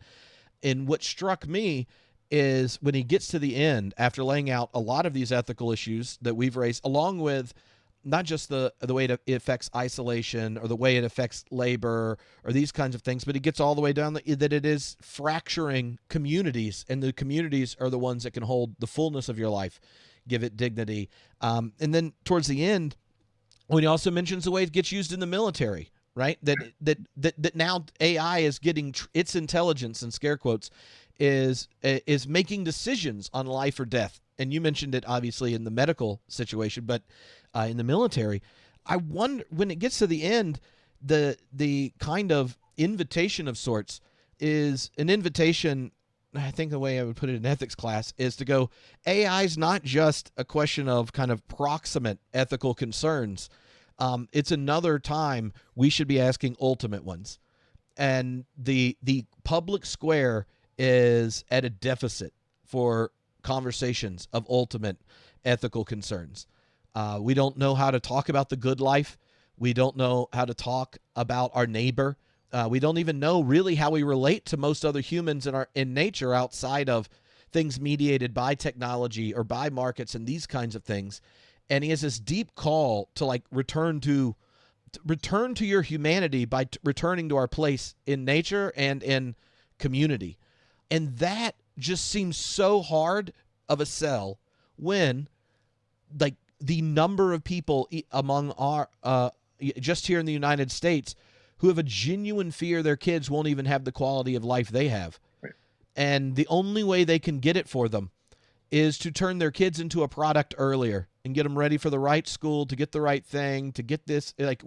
and what struck me is when he gets to the end, after laying out a lot of these ethical issues that we've raised, along with not just the way it affects isolation or the way it affects labor or these kinds of things, but he gets all the way down that it is fracturing communities, and the communities are the ones that can hold the fullness of your life, give it dignity. And then towards the end, when he also mentions the way it gets used in the military, right? That now AI is getting its intelligence, in scare quotes, is making decisions on life or death. And you mentioned it obviously in the medical situation, but in the military, I wonder when it gets to the end, the kind of invitation of sorts is an invitation. I think the way I would put it in ethics class is to go, AI is not just a question of kind of proximate ethical concerns. It's another time we should be asking ultimate ones. And the public square is at a deficit for conversations of ultimate ethical concerns. We don't know how to talk about the good life. We don't know how to talk about our neighbor. We don't even know really how we relate to most other humans in nature outside of things mediated by technology or by markets and these kinds of things. And he has this deep call to like return to your humanity by returning to our place in nature and in community. And that just seems so hard of a sell when like the number of people among our just here in the United States who have a genuine fear their kids won't even have the quality of life they have. Right. And the only way they can get it for them is to turn their kids into a product earlier and get them ready for the right school, to get the right thing, to get this, like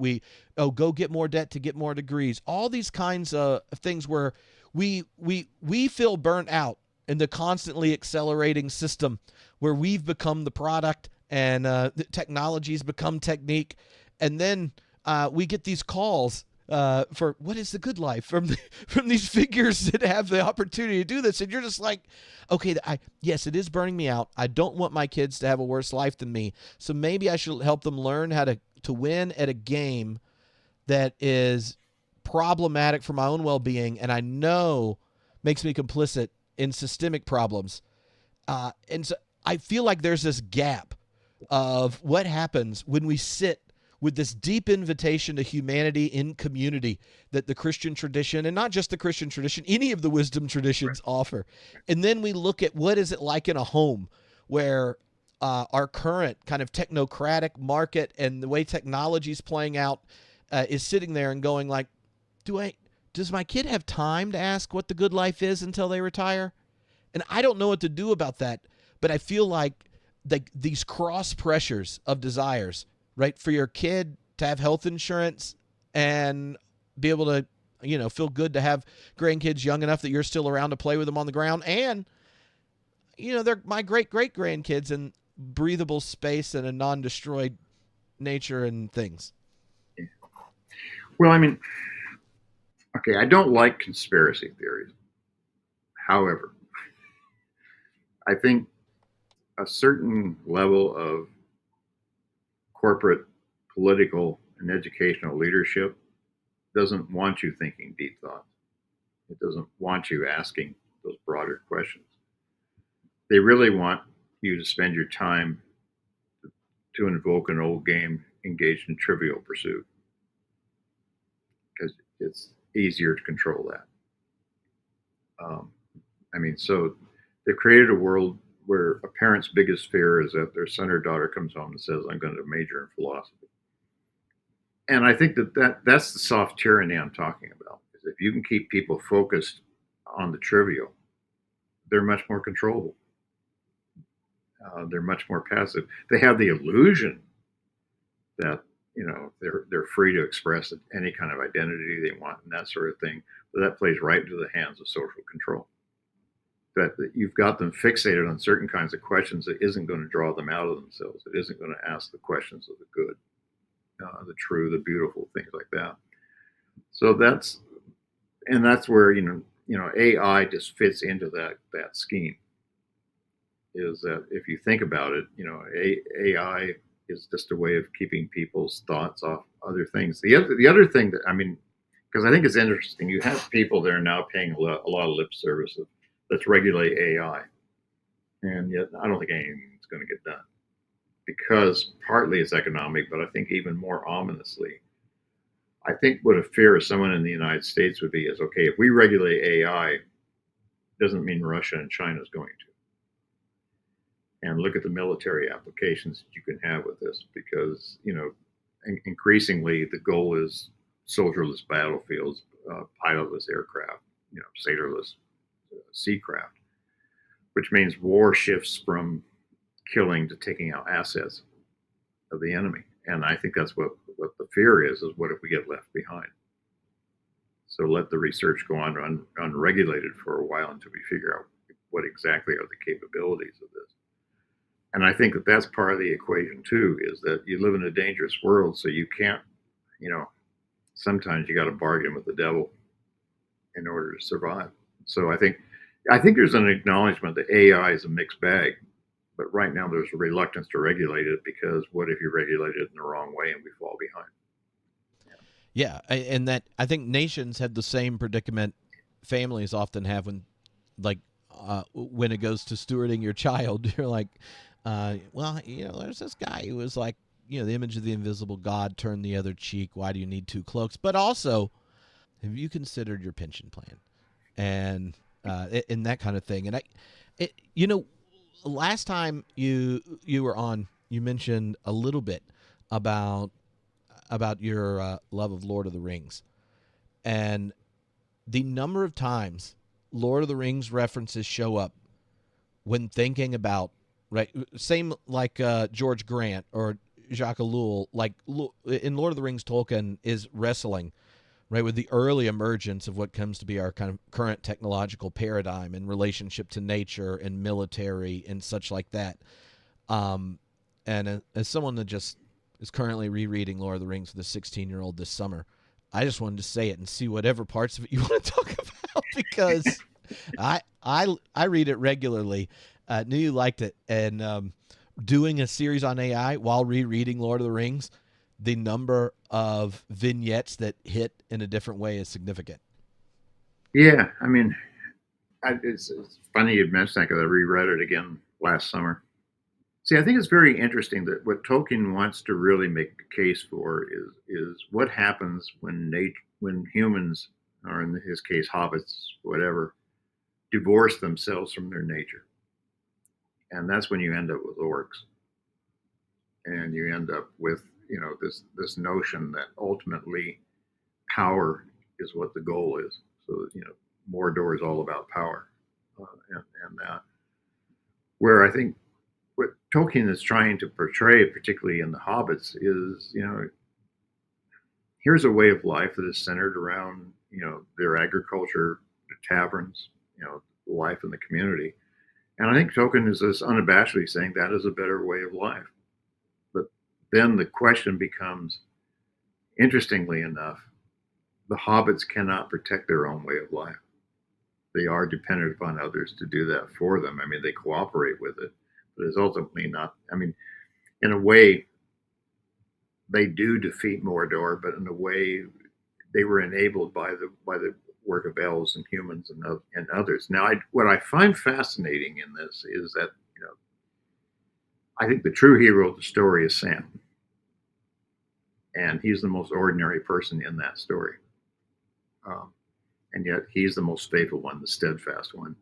go get more debt to get more degrees. All these kinds of things where we feel burnt out in the constantly accelerating system where we've become the product and the technology's become technique. And then we get these calls for what is the good life from these figures that have the opportunity to do this. And you're just like, okay, yes, it is burning me out. I don't want my kids to have a worse life than me. So maybe I should help them learn how to win at a game that is problematic for my own well-being and I know makes me complicit in systemic problems. And so I feel like there's this gap of what happens when we sit with this deep invitation to humanity in community that the Christian tradition, and not just the Christian tradition, any of the wisdom traditions offer. And then we look at what is it like in a home where our current kind of technocratic market and the way technology is playing out is sitting there and going like, does my kid have time to ask what the good life is until they retire? And I don't know what to do about that, but I feel like these cross pressures of desires, right? For your kid to have health insurance and be able to, feel good to have grandkids young enough that you're still around to play with them on the ground. And, they're my great-great-grandkids in breathable space and a non-destroyed nature and things. Well, I mean, okay, I don't like conspiracy theories. However, I think a certain level of corporate, political, and educational leadership doesn't want you thinking deep thoughts. It doesn't want you asking those broader questions. They really want you to spend your time to invoke an old game engaged in trivial pursuit because it's easier to control that. So they've created a world where a parent's biggest fear is that their son or daughter comes home and says, I'm going to major in philosophy. And I think that's the soft tyranny I'm talking about. Is if you can keep people focused on the trivial, they're much more controllable. They're much more passive. They have the illusion that they're free to express any kind of identity they want and that sort of thing. But that plays right into the hands of social control. That you've got them fixated on certain kinds of questions that isn't going to draw them out of themselves. It isn't going to ask the questions of the good, the true, the beautiful, things like that. So that's where AI just fits into that scheme. Is that if you think about it, AI is just a way of keeping people's thoughts off other things. The other thing that because I think it's interesting, you have people that are now paying a lot of lip service of let's regulate AI, and yet I don't think anything's going to get done because partly it's economic, but I think even more ominously, I think what a fear of someone in the United States would be is okay if we regulate AI, doesn't mean Russia and China is going to. And look at the military applications that you can have with this because increasingly the goal is soldierless battlefields, pilotless aircraft, sailorless seacraft, which means war shifts from killing to taking out assets of the enemy. And I think that's what the fear is what if we get left behind? So let the research go on unregulated for a while until we figure out what exactly are the capabilities of this. And I think that that's part of the equation too, is that you live in a dangerous world, so you can't, sometimes you got to bargain with the devil in order to survive. So I think there's an acknowledgement that AI is a mixed bag, but right now there's a reluctance to regulate it because what if you regulate it in the wrong way and we fall behind? Yeah, and that I think nations had the same predicament families often have when it goes to stewarding your child. You're like, there's this guy who was like, the image of the invisible God, turn the other cheek. Why do you need two cloaks? But also, have you considered your pension plan and that kind of thing? And last time you were on, you mentioned a little bit about your love of Lord of the Rings and the number of times Lord of the Rings references show up when thinking about, right, same like George Grant or Jacques Ellul, like in Lord of the Rings, Tolkien is wrestling, right, with the early emergence of what comes to be our kind of current technological paradigm in relationship to nature and military and such like that. And as someone that just is currently rereading Lord of the Rings with a 16-year-old this summer, I just wanted to say it and see whatever parts of it you want to talk about because I read it regularly. Knew you liked it, and doing a series on AI while rereading Lord of the Rings, the number of vignettes that hit in a different way is significant. Yeah, it's funny you mentioned that because I reread it again last summer. See, I think it's very interesting that what Tolkien wants to really make the case for is what happens when humans, or in his case hobbits, whatever, divorce themselves from their nature, and that's when you end up with orcs, and you end up with this notion that ultimately power is what the goal is. So Mordor is all about power, and that where I think what Tolkien is trying to portray, particularly in the Hobbits, is here's a way of life that is centered around their agriculture, the taverns, life in the community, and I think Tolkien is just unabashedly saying that is a better way of life. But then the question becomes, interestingly enough, the hobbits cannot protect their own way of life. They are dependent upon others to do that for them. They cooperate with it, but it's ultimately not. In a way, they do defeat Mordor, but in a way, they were enabled by the work of elves and humans and others. Now, what I find fascinating in this is that, I think the true hero of the story is Sam, and he's the most ordinary person in that story. And yet he's the most faithful one, the steadfast one.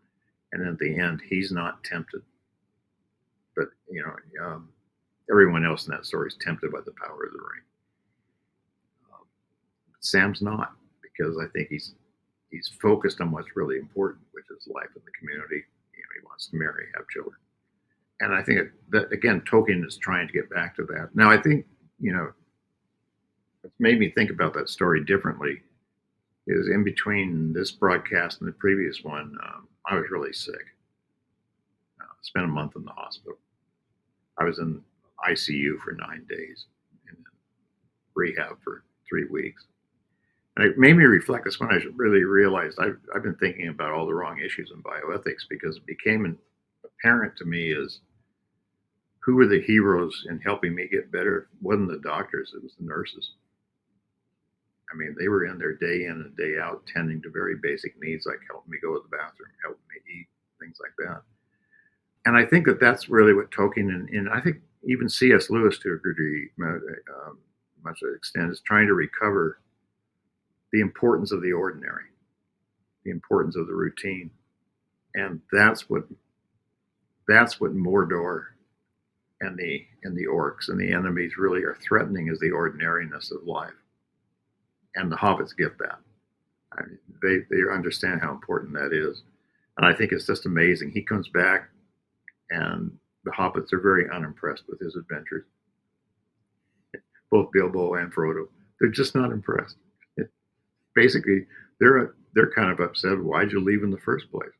And at the end, he's not tempted. But, everyone else in that story is tempted by the power of the ring. Sam's not, because I think he's focused on what's really important, which is life in the community. He wants to marry, have children. And I think that, again, Tolkien is trying to get back to that. Now, I think, what's made me think about that story differently is in between this broadcast and the previous one, I was really sick. Spent a month in the hospital. I was in ICU for 9 days and then rehab for 3 weeks. And it made me reflect. That's when I really realized I've been thinking about all the wrong issues in bioethics, because it became apparent to me as who were the heroes in helping me get better. It wasn't the doctors, it was the nurses. I mean, they were in there day in and day out, tending to very basic needs like helping me go to the bathroom, helping me eat, things like that. And I think that that's really what Tolkien and I think even C.S. Lewis, to a degree, much to an extent, is trying to recover the importance of the ordinary, the importance of the routine. And that's what Mordor and the orcs and the enemies really are threatening, is the ordinariness of life. And the hobbits get that. I mean, they understand how important that is. And I think it's just amazing. He comes back, and the hobbits are very unimpressed with his adventures. Both Bilbo and Frodo, they're just not impressed. Basically, they're kind of upset. Why'd you leave in the first place?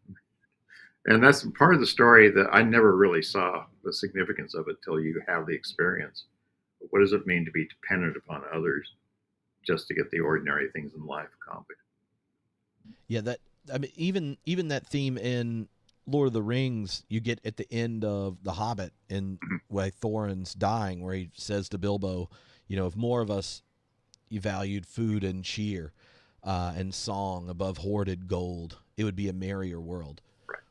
And that's part of the story that I never really saw the significance of it till you have the experience. What does it mean to be dependent upon others just to get the ordinary things in life accomplished? Yeah, even that theme in Lord of the Rings, you get at the end of The Hobbit, and where Thorin's dying, where he says to Bilbo, if more of us you valued food and cheer and song above hoarded gold, it would be a merrier world.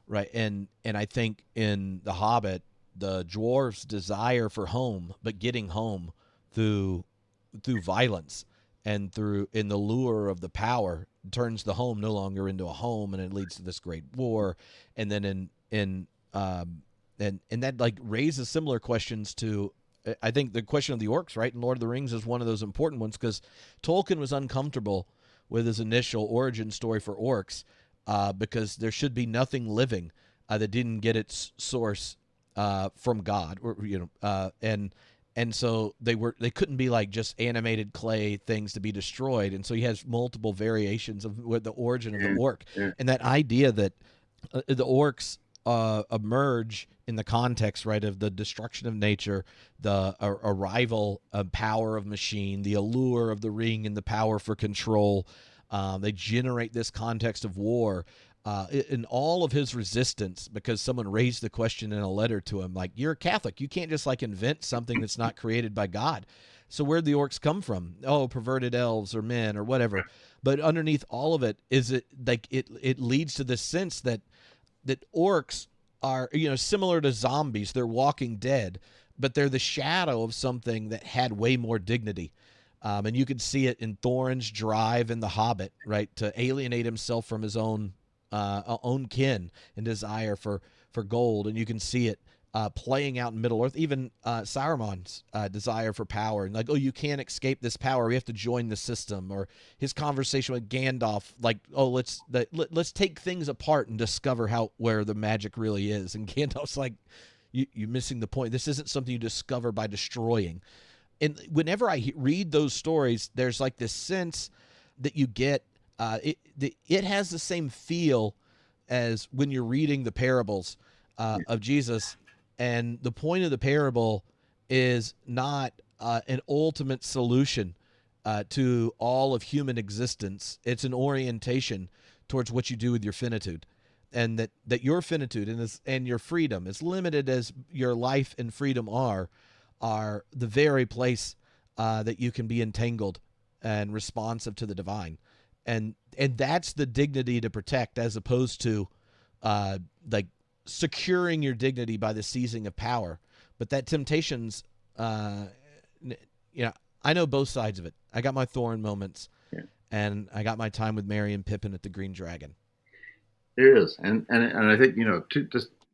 Right. And I think in The Hobbit, the dwarves' desire for home, but getting home through violence and in the lure of the power, turns the home no longer into a home, and it leads to this great war. And then and that like raises similar questions to, I think, the question of the orcs, right? And Lord of the Rings is one of those important ones, because Tolkien was uncomfortable with his initial origin story for orcs, because there should be nothing living that didn't get its source from God, or and so they couldn't be like just animated clay things to be destroyed, and so he has multiple variations of what the origin of the orc, and that idea that the orcs emerge in the context, right, of the destruction of nature, the arrival of power of machine, the allure of the ring, and the power for control. They generate this context of war. In all of his resistance, because someone raised the question in a letter to him, like, you're a Catholic, you can't just like invent something that's not created by God. So where'd the orcs come from? Oh, perverted elves or men or whatever. But underneath all of it is it like it leads to this sense that orcs are, similar to zombies. They're walking dead, but they're the shadow of something that had way more dignity. And you could see it in Thorin's drive in The Hobbit, right, to alienate himself from his own kin and desire for gold. And you can see it playing out in Middle-earth, even Saruman's desire for power. And like, oh, you can't escape this power. We have to join the system. Or his conversation with Gandalf, like, oh, let's take things apart and discover where the magic really is. And Gandalf's like, you're missing the point. This isn't something you discover by destroying. And whenever I read those stories, there's like this sense that you get, it has the same feel as when you're reading the parables of Jesus. And the point of the parable is not an ultimate solution to all of human existence. It's an orientation towards what you do with your finitude. And that your finitude and your freedom, as limited as your life and freedom are the very place that you can be entangled and responsive to the divine. and that's the dignity to protect, as opposed to like securing your dignity by the seizing of power. But that temptation's, I know both sides of it. I got my thorn moments, and I got my time with Merry and Pippin at the Green Dragon. It is, and I think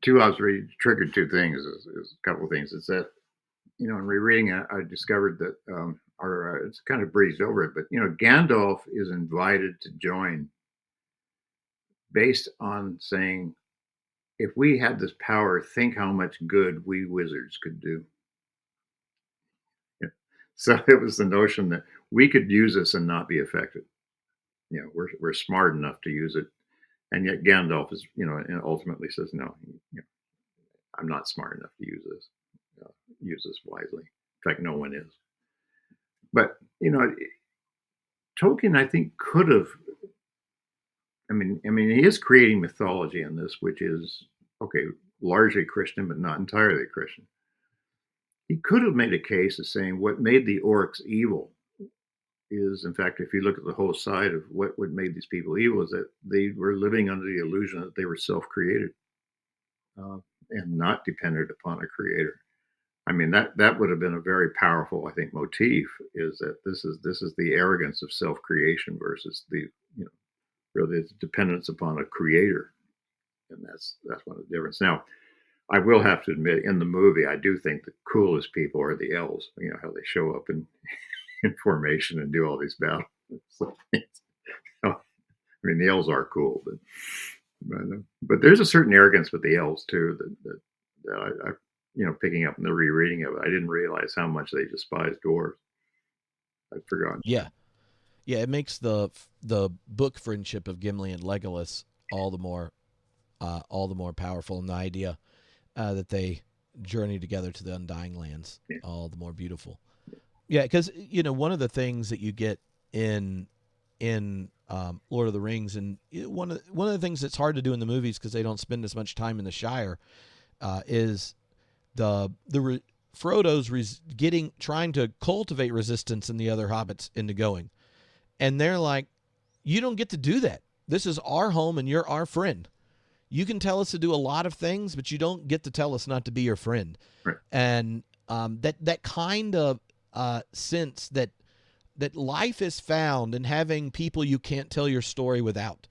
two observations triggered two things. Is a couple of things. It's that in rereading it, I discovered that, it's kind of breezed over it, but Gandalf is invited to join based on saying, if we had this power, think how much good we wizards could do. Yeah. So it was the notion that we could use this and not be affected. We're smart enough to use it, and yet Gandalf is, and ultimately says, no, I'm not smart enough to use this. Use this wisely. In fact, no one is. But Tolkien, I think, could have. I mean, he is creating mythology in this, which is largely Christian, but not entirely Christian. He could have made a case of saying what made the orcs evil is, in fact, if you look at the whole side of what made these people evil, is that they were living under the illusion that they were self-created and not dependent upon a creator. I mean, that would have been a very powerful, I think, motif, is that this is the arrogance of self-creation versus the really the dependence upon a creator, and that's one of the difference. Now, I will have to admit, in the movie, I do think the coolest people are the elves. How they show up in formation and do all these battles. I mean, the elves are cool, but there's a certain arrogance with the elves too that I picking up in the rereading of it, I didn't realize how much they despise dwarves. I'd forgotten. Yeah, it makes the book friendship of Gimli and Legolas all the more powerful, and the idea that they journey together to the Undying Lands all the more beautiful. Yeah, because one of the things that you get in Lord of the Rings, and one of the things that's hard to do in the movies because they don't spend as much time in the Shire, is Frodo's trying to cultivate resistance in the other hobbits into going, and they're like, you don't get to do that. This is our home, and you're our friend. You can tell us to do a lot of things, but you don't get to tell us not to be your friend. Right. And that kind of sense that life is found in having people you can't tell your story without,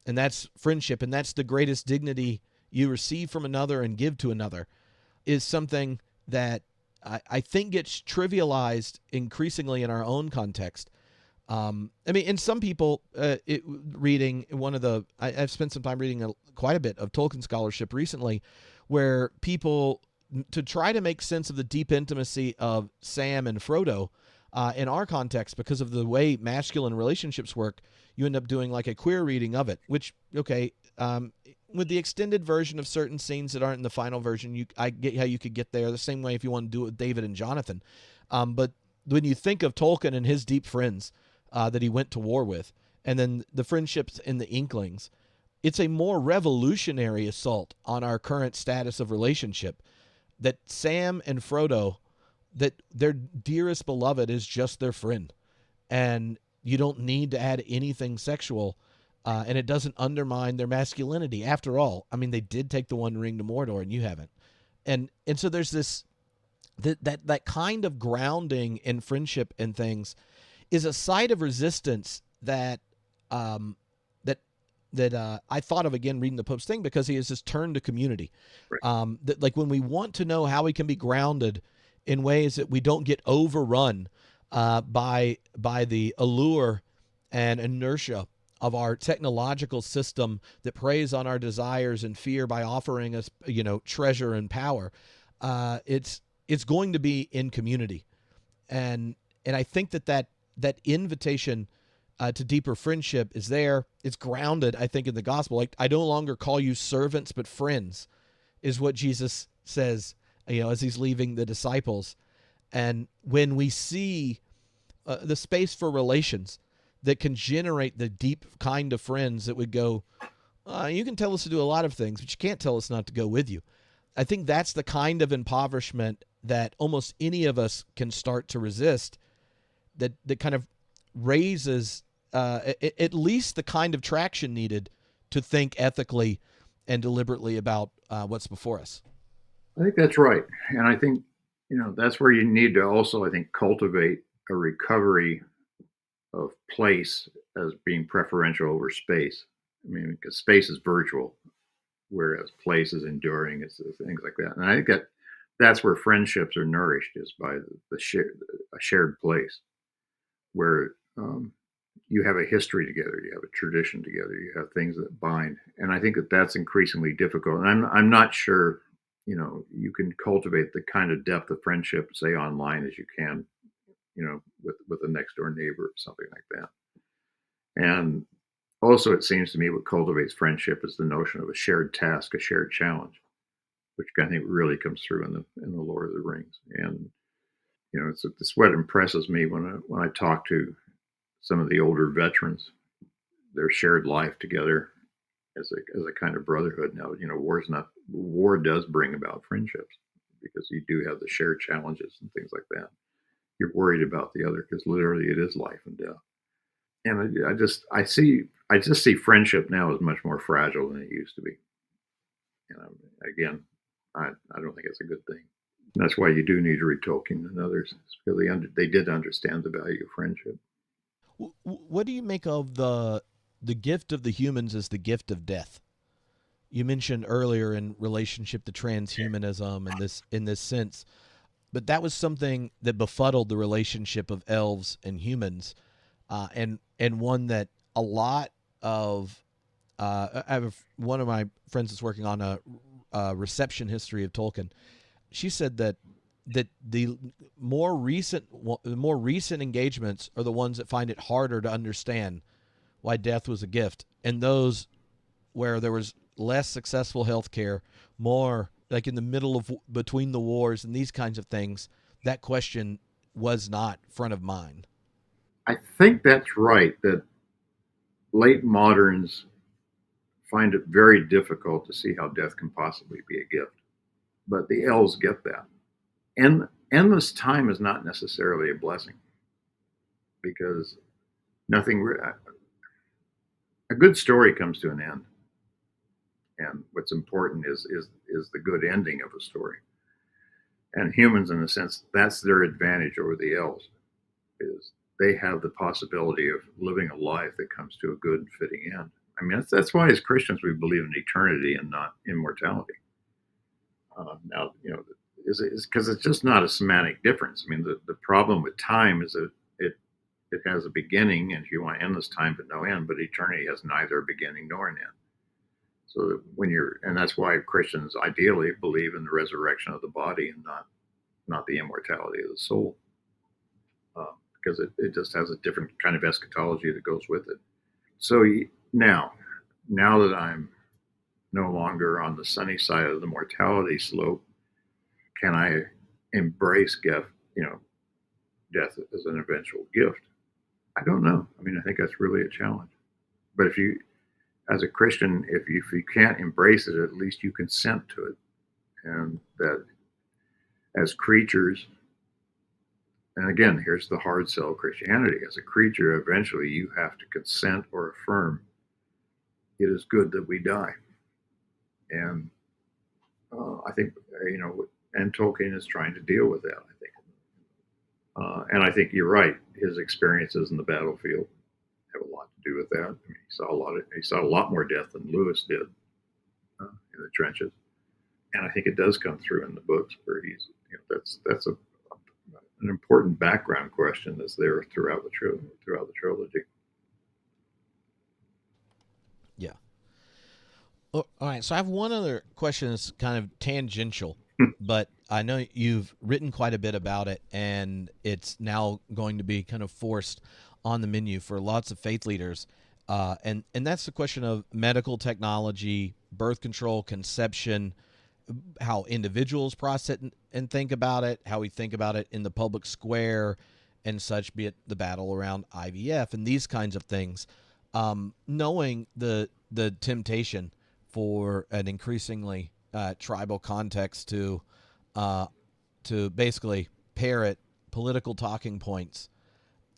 and that's friendship, and that's the greatest dignity you receive from another and give to another, is something that I think gets trivialized increasingly in our own context. I mean, and some people, reading I've spent some time reading quite a bit of Tolkien scholarship recently, where people, to try to make sense of the deep intimacy of Sam and Frodo in our context, because of the way masculine relationships work, you end up doing like a queer reading of it, which, with the extended version of certain scenes that aren't in the final version, I get how you could get there the same way if you want to do it with David and Jonathan. But when you think of Tolkien and his deep friends that he went to war with, and then the friendships in the Inklings, it's a more revolutionary assault on our current status of relationship, that Sam and Frodo, that their dearest beloved is just their friend, and you don't need to add anything sexual, and it doesn't undermine their masculinity. After all, I mean, they did take the One Ring to Mordor, and you haven't. And so there's this that kind of grounding in friendship and things is a site of resistance that I thought of again reading the Pope's thing, because he has this turn to community. Right. That, like, when we want to know how we can be grounded in ways that we don't get overrun by the allure and inertia of our technological system that preys on our desires and fear by offering us, treasure and power, it's going to be in community, and I think that invitation to deeper friendship is there. It's grounded, I think, in the gospel. Like, I no longer call you servants, but friends, is what Jesus says, as he's leaving the disciples. And when we see the space for relations that can generate the deep kind of friends that would go, you can tell us to do a lot of things, but you can't tell us not to go with you. I think that's the kind of impoverishment that almost any of us can start to resist, that kind of raises at least the kind of traction needed to think ethically and deliberately about what's before us. I think that's right. And I think, that's where you need to also, I think, cultivate a recovery of place as being preferential over space. I mean, because space is virtual, whereas place is enduring, it's things like that. And I think that's where friendships are nourished, is by a shared place where you have a history together, you have a tradition together, you have things that bind. And I think that's increasingly difficult. And I'm not sure, you can cultivate the kind of depth of friendship, say online, as you can, with a next door neighbor or something like that. And also, it seems to me what cultivates friendship is the notion of a shared task, a shared challenge, which I think really comes through in the Lord of the Rings. And it's what impresses me when I talk to some of the older veterans. Their shared life together as a kind of brotherhood. Now, war does bring about friendships, because you do have the shared challenges and things like that. You're worried about the other, because literally it is life and death. And I just see friendship now as much more fragile than it used to be. Again, I don't think it's a good thing. And that's why you do need to read Tolkien and others, because they did understand the value of friendship. What do you make of the gift of the humans as the gift of death? You mentioned earlier in relationship to transhumanism and this in this sense, but that was something that befuddled the relationship of elves and humans, and one that a lot of I have one of my friends that's working on a reception history of Tolkien. She said that the more recent engagements are the ones that find it harder to understand why death was a gift, and those where there was less successful healthcare, more like in the middle of between the wars and these kinds of things, that question was not front of mind. I think that's right, that late moderns find it very difficult to see how death can possibly be a gift. But the elves get that. And endless time is not necessarily a blessing, because nothing, a good story comes to an end. And what's important is the good ending of a story. And humans, in a sense, that's their advantage over the elves, is they have the possibility of living a life that comes to a good and fitting end. I mean, that's why as Christians we believe in eternity and not immortality. Now, is because it's just not a semantic difference. I mean, the problem with time is that it has a beginning, and if you want endless time but no end, but eternity has neither a beginning nor an end. So that and that's why Christians ideally believe in the resurrection of the body and not the immortality of the soul, because it just has a different kind of eschatology that goes with it. So now, now that I'm no longer on the sunny side of the mortality slope, can I embrace death as an eventual gift? I don't know. I mean, I think that's really a challenge. But as a Christian, if you can't embrace it, at least you consent to it, and that as creatures, and again, here's the hard sell of Christianity: as a creature, eventually you have to consent or affirm it is good that we die. And I think, and Tolkien is trying to deal with that, I think. And I think you're right. His experiences in the battlefield have a lot to do with that. I mean, he saw a lot more death than Lewis did in the trenches, and I think it does come through in the books where that's an important background question that's there throughout the trilogy. Yeah. All right. So I have one other question that's kind of tangential, but I know you've written quite a bit about it, and it's now going to be kind of forced on the menu for lots of faith leaders. And that's the question of medical technology, birth control, conception, how individuals process it and think about it, how we think about it in the public square and such, be it the battle around IVF and these kinds of things. Knowing the temptation for an increasingly tribal context to basically parrot political talking points,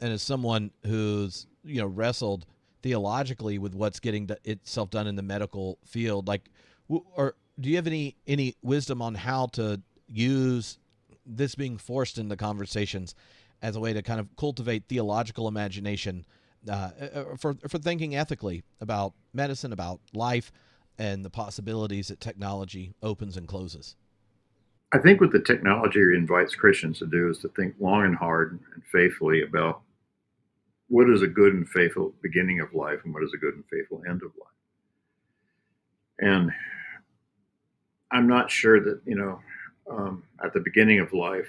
and as someone who's wrestled theologically with what's getting itself done in the medical field. Like, or do you have any wisdom on how to use this being forced into conversations as a way to kind of cultivate theological imagination for thinking ethically about medicine, about life, and the possibilities that technology opens and closes? I think what the technology invites Christians to do is to think long and hard and faithfully about what is a good and faithful beginning of life and what is a good and faithful end of life. And I'm not sure that, at the beginning of life,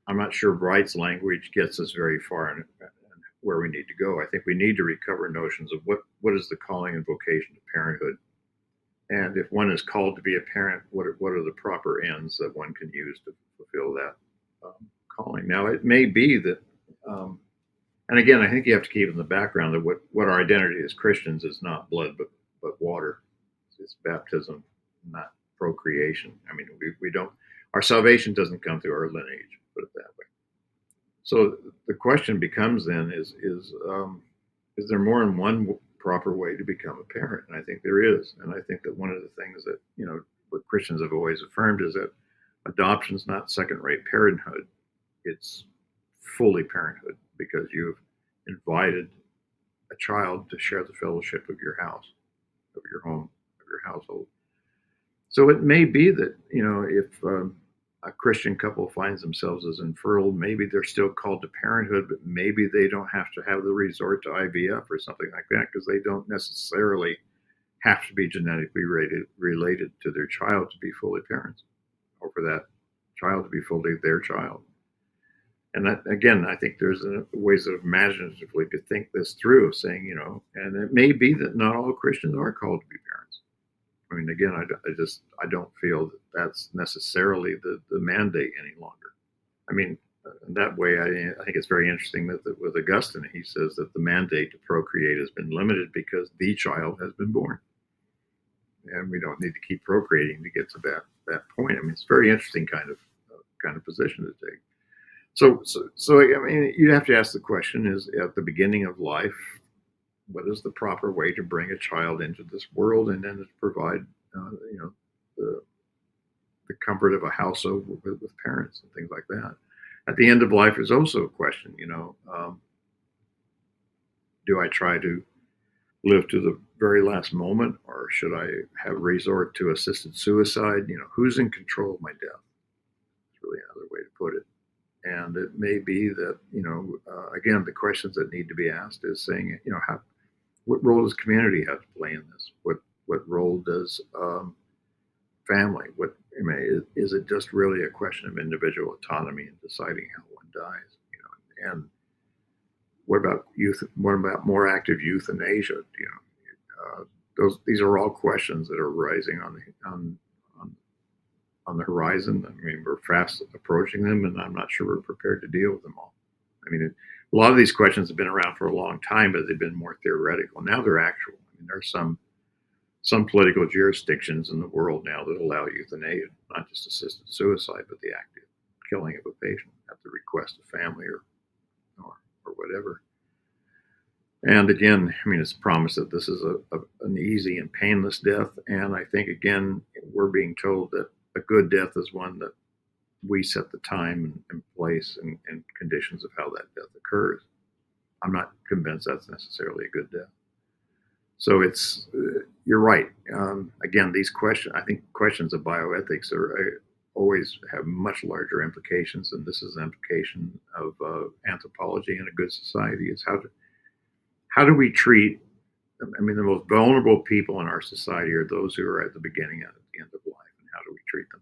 I'm not sure Wright's language gets us very far in where we need to go. I think we need to recover notions of what is the calling and vocation of parenthood. And if one is called to be a parent, what are the proper ends that one can use to fulfill that calling? Now, it may be that, and again, I think you have to keep in the background that what our identity as Christians is not blood, but water. It's baptism, not procreation. I mean, we don't, our salvation doesn't come through our lineage, put it that way. So the question becomes then is there more than one proper way to become a parent? And I think there is. And I think that one of the things that, what Christians have always affirmed is that adoption is not second-rate parenthood. It's fully parenthood because you've invited a child to share the fellowship of your house, of your home, of your household. So it may be that, if a Christian couple finds themselves as infertile, maybe they're still called to parenthood, but maybe they don't have to have the resort to IVF or something like that because they don't necessarily have to be genetically related to their child to be fully parents, or for that child to be fully their child. And that, again, I think there's ways of imaginatively to think this through, saying, and it may be that not all Christians are called to be parents. I mean, again, I don't feel that that's necessarily the mandate any longer. I mean, that way, I think it's very interesting that with Augustine, he says that the mandate to procreate has been limited because the child has been born. And we don't need to keep procreating to get to that point. I mean, it's a very interesting kind of position to take. So I mean, you have to ask the question: is at the beginning of life, what is the proper way to bring a child into this world, and then to provide, the comfort of a household with parents and things like that. At the end of life is also a question. Do I try to live to the very last moment, or should I have resort to assisted suicide? Who's in control of my death? It's really another way to put it. And it may be that, again, the questions that need to be asked is saying, what role does community have to play in this? What role does family? Is it just really a question of individual autonomy and deciding how one dies? And what about youth? What about more active euthanasia? These are all questions that are rising on the horizon. I mean, we're fast approaching them, and I'm not sure we're prepared to deal with them all. I mean, a lot of these questions have been around for a long time, but they've been more theoretical. Now they're actual. I mean, there are some political jurisdictions in the world now that allow euthanasia, not just assisted suicide, but the active killing of a patient at the request of family or whatever. And again, I mean, it's promised that this is an easy and painless death. And I think, again, we're being told that a good death is one that we set the time and place and conditions of how that death occurs. I'm not convinced that's necessarily a good death. So you're right. Again, these questions, I think questions of bioethics always have much larger implications, and this is an implication of anthropology in a good society. Is how do we treat? I mean, the most vulnerable people in our society are those who are at the beginning and at the end of life, and how do we treat them?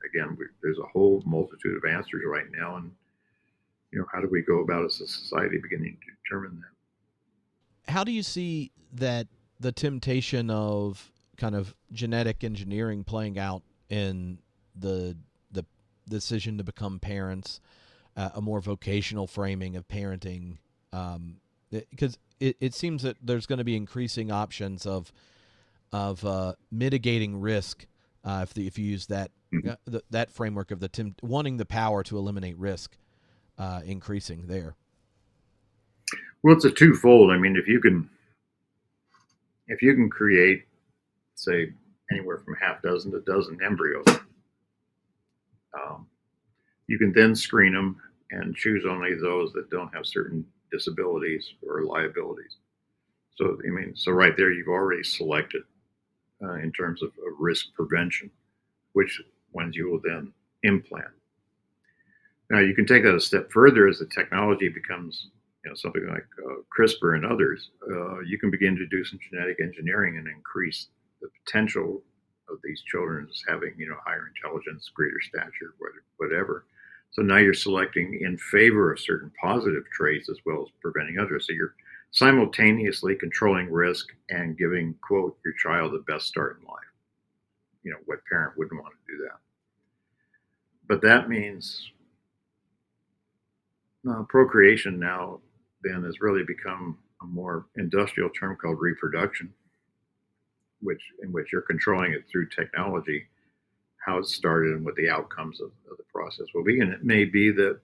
Again, there's a whole multitude of answers right now, and how do we go about as a society beginning to determine that? How do you see that the temptation of kind of genetic engineering playing out in the decision to become parents, a more vocational framing of parenting? Because it seems that there's going to be increasing options of mitigating risk if you use that that framework of wanting the power to eliminate risk, increasing there. Well, it's a twofold. I mean, if you can create, say, anywhere from half dozen to a dozen embryos, um, you can then screen them and choose only those that don't have certain disabilities or liabilities. So, I mean, so right there, you've already selected in terms of risk prevention, which ones you will then implant. Now, you can take that a step further as the technology becomes, something like CRISPR and others. You can begin to do some genetic engineering and increase the potential of these children as having, higher intelligence, greater stature, whatever. So now you're selecting in favor of certain positive traits as well as preventing others. So you're simultaneously controlling risk and giving, quote, your child the best start in life. What parent wouldn't want to do that? But that means procreation now then has really become a more industrial term called reproduction, in which you're controlling it through technology, how it started and what the outcomes of the process will be. And it may be that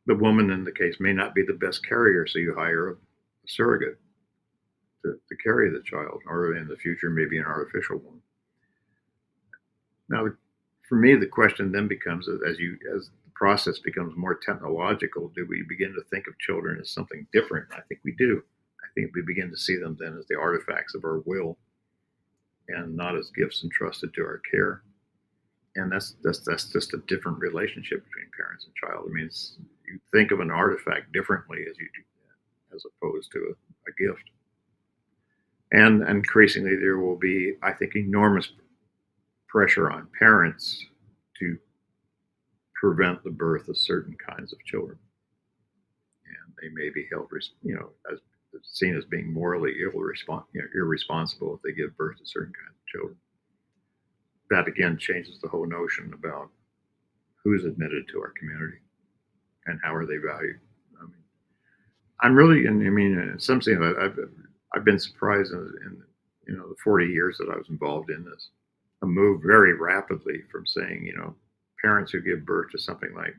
the woman in the case may not be the best carrier, so you hire a surrogate to carry the child, or in the future maybe an artificial one. Now, for me, the question then becomes, as the process becomes more technological, do we begin to think of children as something different? I think we do. I think we begin to see them then as the artifacts of our will, and not as gifts entrusted to our care. And that's just a different relationship between parents and child. I mean, you think of an artifact differently as you do, as opposed to a gift. And increasingly, there will be, I think, enormous pressure on parents to prevent the birth of certain kinds of children, and they may be held, as seen as being morally irresponsible if they give birth to certain kinds of children. That again changes the whole notion about who's admitted to our community and how are they valued. I mean, I'm really, and I mean, in some sense, I've been surprised in the 40 years that I was involved in this. I moved very rapidly from saying, parents who give birth to something like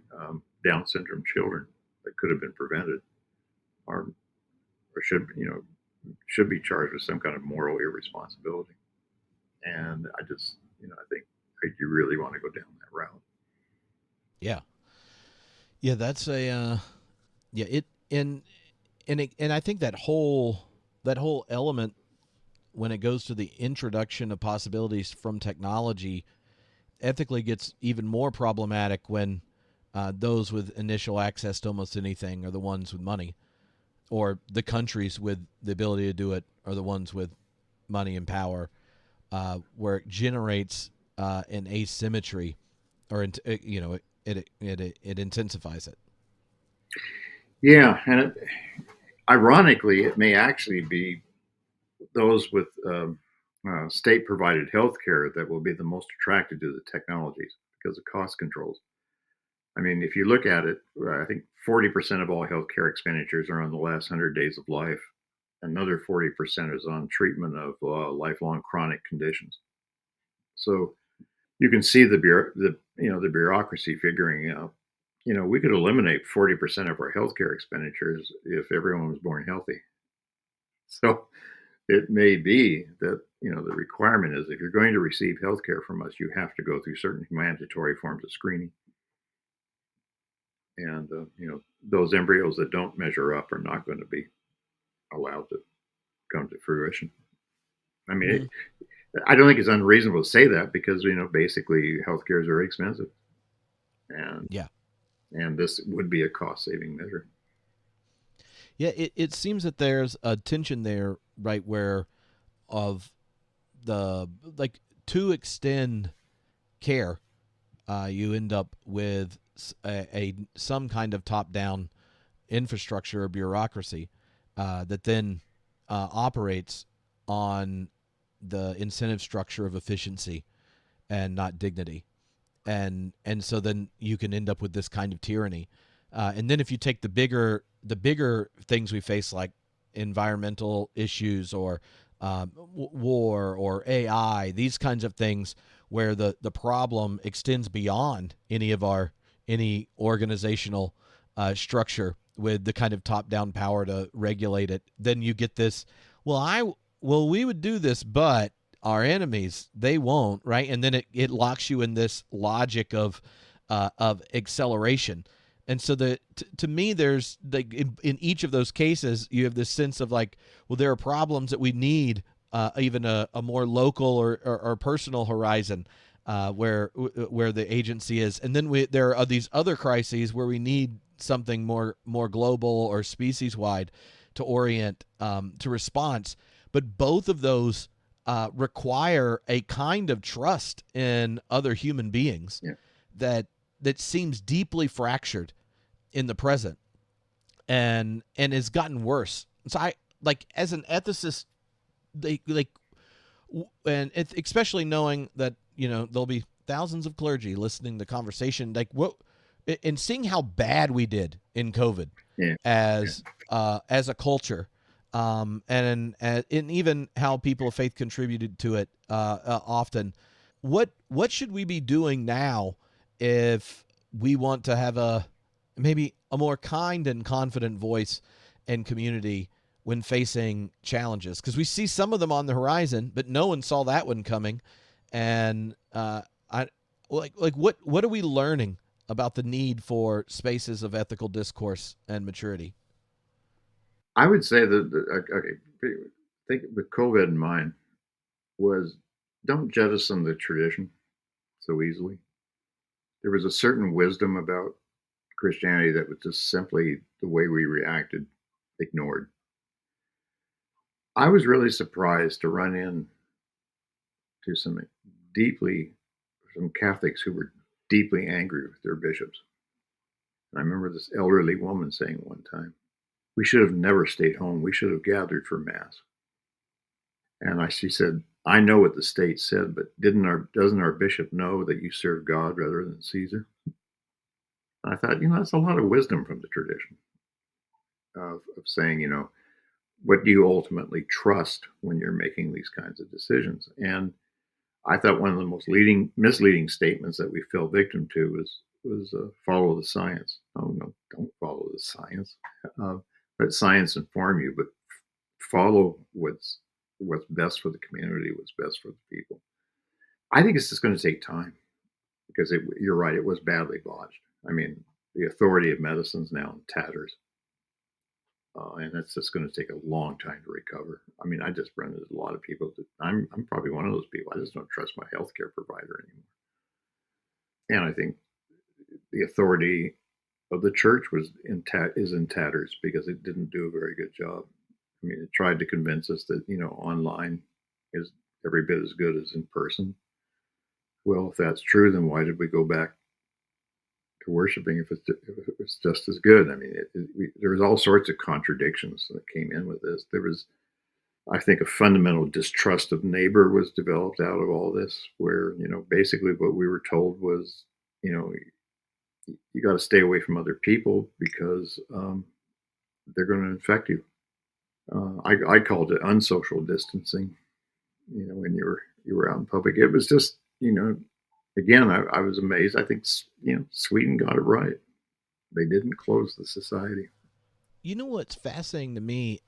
Down syndrome children that could have been prevented or should be charged with some kind of moral irresponsibility. And I just, I think you really want to go down that route. Yeah. Yeah, that's a and I think that whole element, when it goes to the introduction of possibilities from technology, ethically gets even more problematic when those with initial access to almost anything are the ones with money, or the countries with the ability to do it are the ones with money and power, where it generates an asymmetry, or it intensifies it. Yeah, and ironically, it may actually be those with state-provided health care that will be the most attracted to the technologies because of cost controls. I mean, if you look at it, I think 40% of all healthcare expenditures are on the last 100 days of life. Another 40% is on treatment of lifelong chronic conditions. So you can see the bureaucracy figuring out. We could eliminate 40% of our healthcare expenditures if everyone was born healthy. So it may be that the requirement is if you're going to receive healthcare from us, you have to go through certain mandatory forms of screening. And those embryos that don't measure up are not going to be allowed to come to fruition. I mean, I don't think it's unreasonable to say that because basically healthcare is very expensive, and and this would be a cost-saving measure. Yeah, it seems that there's a tension there, right, where of the to extend care, you end up with some kind of top-down infrastructure or bureaucracy that then operates on the incentive structure of efficiency and not dignity, and so then you can end up with this kind of tyranny. And then if you take the bigger things we face, like environmental issues or war or AI, these kinds of things, where the problem extends beyond any organizational structure with the kind of top-down power to regulate it, then you get this, we would do this, but our enemies, they won't, right? And then it locks you in this logic of acceleration. And so to me, there's like in each of those cases, you have this sense of like, well, there are problems that we need even a more local or personal horizon where the agency is, and then there are these other crises where we need something more global or species wide to orient to response. But both of those require a kind of trust in other human beings that seems deeply fractured in the present and has gotten worse. So I, like, as an ethicist, and it's especially knowing that, there'll be thousands of clergy listening to the conversation, like and seeing how bad we did in COVID as a culture, and even how people of faith contributed to it often. What should we be doing now if we want to have maybe a more kind and confident voice and community when facing challenges? Because we see some of them on the horizon, but no one saw that one coming. And what are we learning about the need for spaces of ethical discourse and maturity? I would say that think with COVID in mind was, don't jettison the tradition so easily. There was a certain wisdom about Christianity that was just simply the way we reacted, ignored. I was really surprised to run in to some Catholics who were deeply angry with their bishops. And I remember this elderly woman saying one time, "We should have never stayed home. We should have gathered for Mass." And she said, "I know what the state said, but doesn't our bishop know that you serve God rather than Caesar?" And I thought, that's a lot of wisdom from the tradition of saying, what do you ultimately trust when you're making these kinds of decisions? And I thought one of the most misleading statements that we fell victim to was follow the science. Oh no, don't follow the science. Let science inform you, but follow what's best for the community, what's best for the people. I think it's just going to take time because you're right, it was badly botched. I mean, the authority of medicine is now in tatters. And it's just going to take a long time to recover. I mean, I just run into a lot of people I'm probably one of those people. I just don't trust my healthcare provider anymore. And I think the authority of the church is in tatters because it didn't do a very good job. I mean, it tried to convince us that, online is every bit as good as in person. Well, if that's true, then why did we go back to worshiping if it's just as good? I mean, there was all sorts of contradictions that came in with this. There was, I think, a fundamental distrust of neighbor was developed out of all this, where, basically what we were told was, you got to stay away from other people because they're going to infect you. I called it unsocial distancing. When you were out in public, it was just, again, I was amazed. I think, Sweden got it right. They didn't close the society. What's fascinating to me,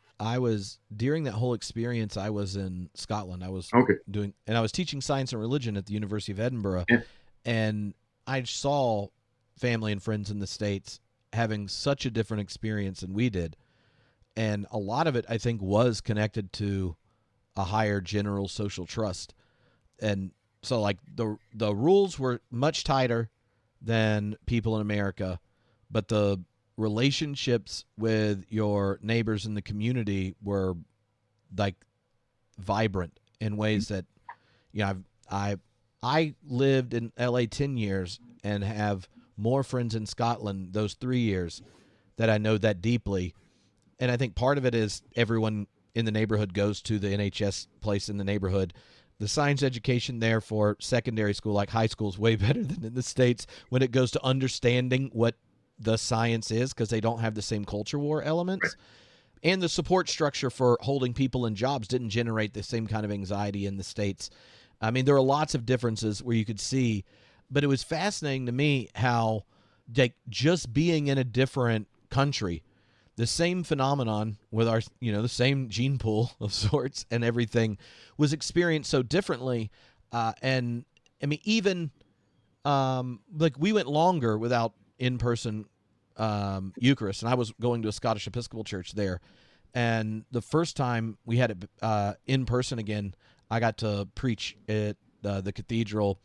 during that whole experience, I was in Scotland. I was I was teaching science and religion at the University of Edinburgh. Yeah. And I saw family and friends in the States having such a different experience than we did. And a lot of it, I think, was connected to a higher general social trust. And so, like, the rules were much tighter than people in America, but the relationships with your neighbors in the community were, like, vibrant in ways that, I lived in LA 10 years and have more friends in Scotland those 3 years that I know that deeply. And I think part of it is everyone in the neighborhood goes to the NHS place in the neighborhood. The science education there for secondary school, like high school, is way better than in the States when it goes to understanding what the science is, because they don't have the same culture war elements. Right. And the support structure for holding people in jobs didn't generate the same kind of anxiety in the States. I mean, there are lots of differences where you could see, but it was fascinating to me how, like, just being in a different country the same phenomenon with our, the same gene pool of sorts and everything was experienced so differently. And I mean, even like we went longer without in-person Eucharist, and I was going to a Scottish Episcopal church there. And the first time we had it in person again, I got to preach at the cathedral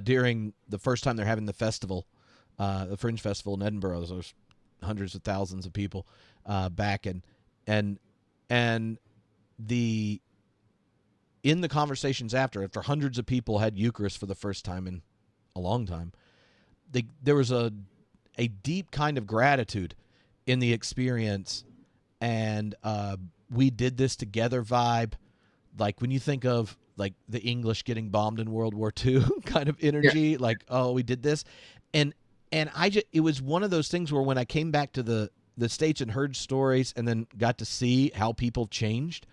during the first time they're having the festival, the Fringe Festival in Edinburgh. There's hundreds of thousands of people back, and the in the conversations after hundreds of people had Eucharist for the first time in a long time, there was a deep kind of gratitude in the experience, and we did this together vibe. Like when you think of like the English getting bombed in World War II kind of energy, like, oh, we did this. And it was one of those things where when I came back to the States and heard stories and then got to see how people changed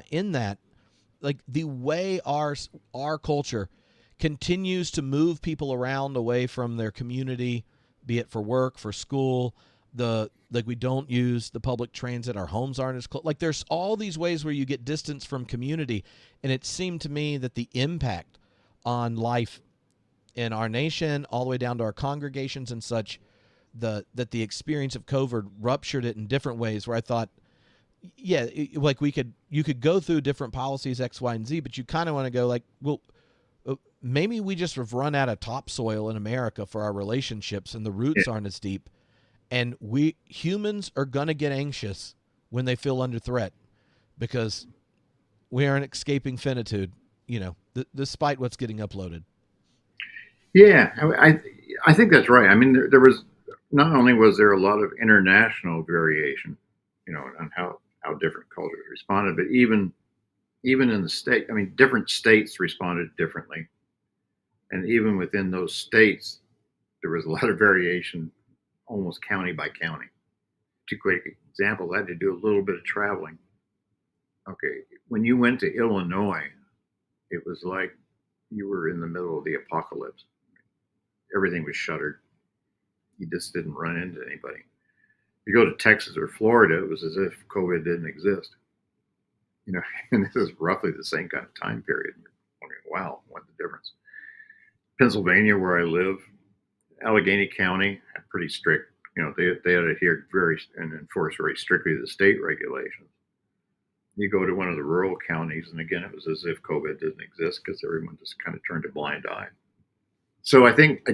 in that, like the way our culture continues to move people around away from their community, be it for work, for school, like we don't use the public transit, our homes aren't as close. Like there's all these ways where you get distance from community, and it seemed to me that the impact on life in our nation, all the way down to our congregations and such, that the experience of COVID ruptured it in different ways. Where I thought, yeah, like you could go through different policies X, Y, and Z, but you kind of want to go like, well, maybe we just have run out of topsoil in America for our relationships, and the roots aren't as deep. And humans are going to get anxious when they feel under threat because we aren't escaping finitude, despite what's getting uploaded. Yeah, I think that's right. I mean, there was not only was there a lot of international variation, on how different cultures responded, but even in the state, I mean, different states responded differently, and even within those states, there was a lot of variation, almost county by county. To quick example, I had to do a little bit of traveling. Okay, when you went to Illinois, it was like you were in the middle of the apocalypse. Everything was shuttered. You just didn't run into anybody. You go to Texas or Florida, it was as if COVID didn't exist. And this is roughly the same kind of time period. You're wondering, wow, what's the difference? Pennsylvania, where I live, Allegheny County had pretty strict, they had adhered and enforced very strictly the state regulations. You go to one of the rural counties, and again, it was as if COVID didn't exist because everyone just kind of turned a blind eye. So I think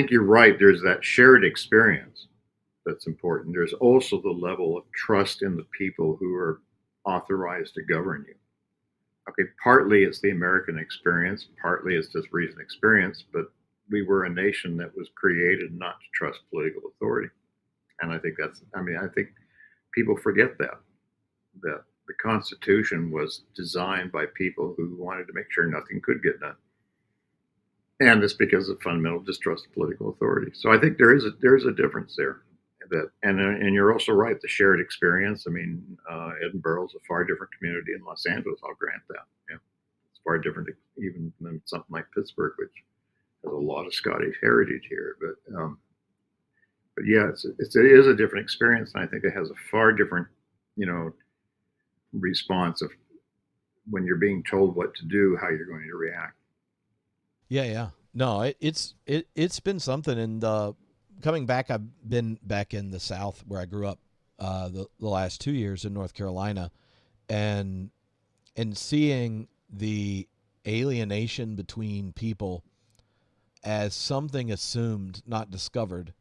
you're right. There's that shared experience that's important. There's also the level of trust in the people who are authorized to govern you. Okay, partly it's the American experience, partly it's just recent experience, but we were a nation that was created not to trust political authority. And I think I think people forget that the Constitution was designed by people who wanted to make sure nothing could get done. And it's because of fundamental distrust of political authority. So I think there is a difference there. And you're also right. The shared experience. I mean, Edinburgh is a far different community than Los Angeles. I'll grant that. Yeah, it's far different even than something like Pittsburgh, which has a lot of Scottish heritage here. But yeah, it is a different experience, and I think it has a far different, response of when you're being told what to do, how you're going to react. Yeah. No, it's been something. And coming back, I've been back in the South where I grew up the last 2 years in North Carolina, and seeing the alienation between people as something assumed, not discovered,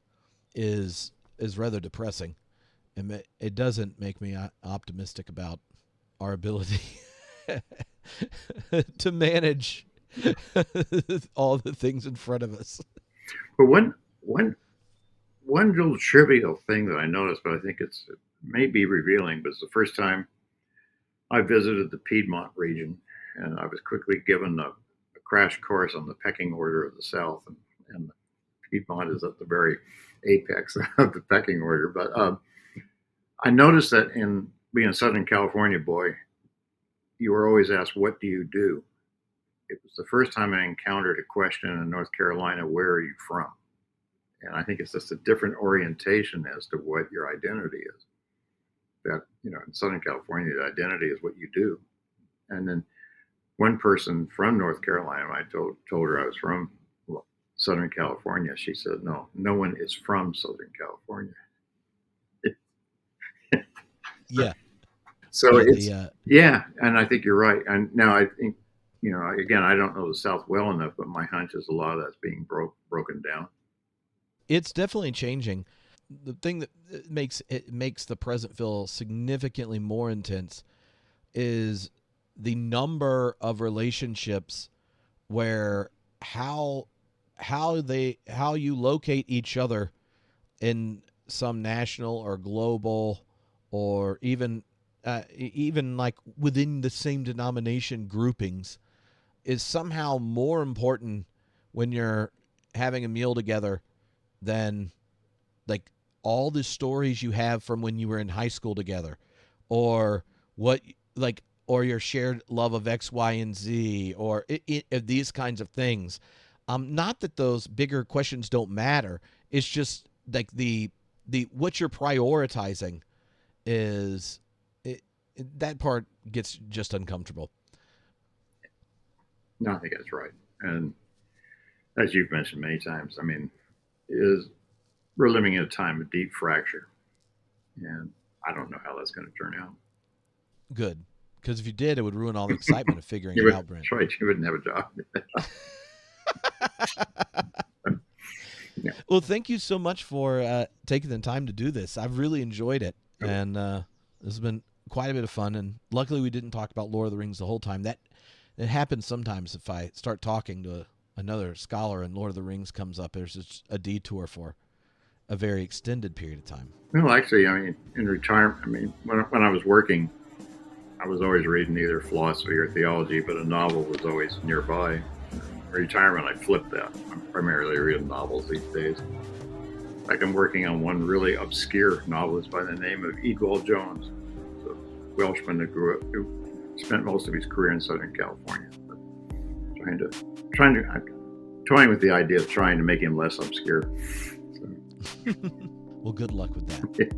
is rather depressing. And it doesn't make me optimistic about our ability to manage all the things in front of us. But one little trivial thing that I noticed, but I think it may be revealing, but it's the first time I visited the Piedmont region, and I was quickly given a crash course on the pecking order of the South, and Piedmont is at the very apex of the pecking order. But I noticed that in being a Southern California boy, you were always asked, "What do you do?" It was the first time I encountered a question in North Carolina, "Where are you from?" And I think it's just a different orientation as to what your identity is. That, in Southern California, the identity is what you do. And then one person from North Carolina, I told her I was from Southern California. She said, no one is from Southern California. Yeah. So yeah, and I think you're right. And now I think, again, I don't know the South well enough, but my hunch is a lot of that's being broken down. It's definitely changing. The thing that makes the present feel significantly more intense is the number of relationships where how you locate each other in some national or global or even like within the same denomination groupings is somehow more important when you're having a meal together than like all the stories you have from when you were in high school together, or or your shared love of X, Y, and Z, or these kinds of things. Not that those bigger questions don't matter. It's just like the what you're prioritizing is that part gets just uncomfortable. No, I think that's right. And as you've mentioned many times, we're living in a time of deep fracture, and I don't know how that's going to turn out. Good, because if you did, it would ruin all the excitement of figuring it out, Brent. That's right. You wouldn't have a job. Yeah. Well, thank you so much for taking the time to do this. I've really enjoyed it, and this has been quite a bit of fun. And luckily, we didn't talk about Lord of the Rings the whole time. That it happens sometimes if I start talking to another scholar and Lord of the Rings comes up. There's just a detour for a very extended period of time. Well, actually, in retirement, when I was working, I was always reading either philosophy or theology, but a novel was always nearby. In retirement, I flipped that. I'm primarily reading novels these days. Like I'm working on one really obscure novelist by the name of Eagle Jones, a Welshman who spent most of his career in Southern California. But toying with the idea of trying to make him less obscure. So. Well, good luck with that.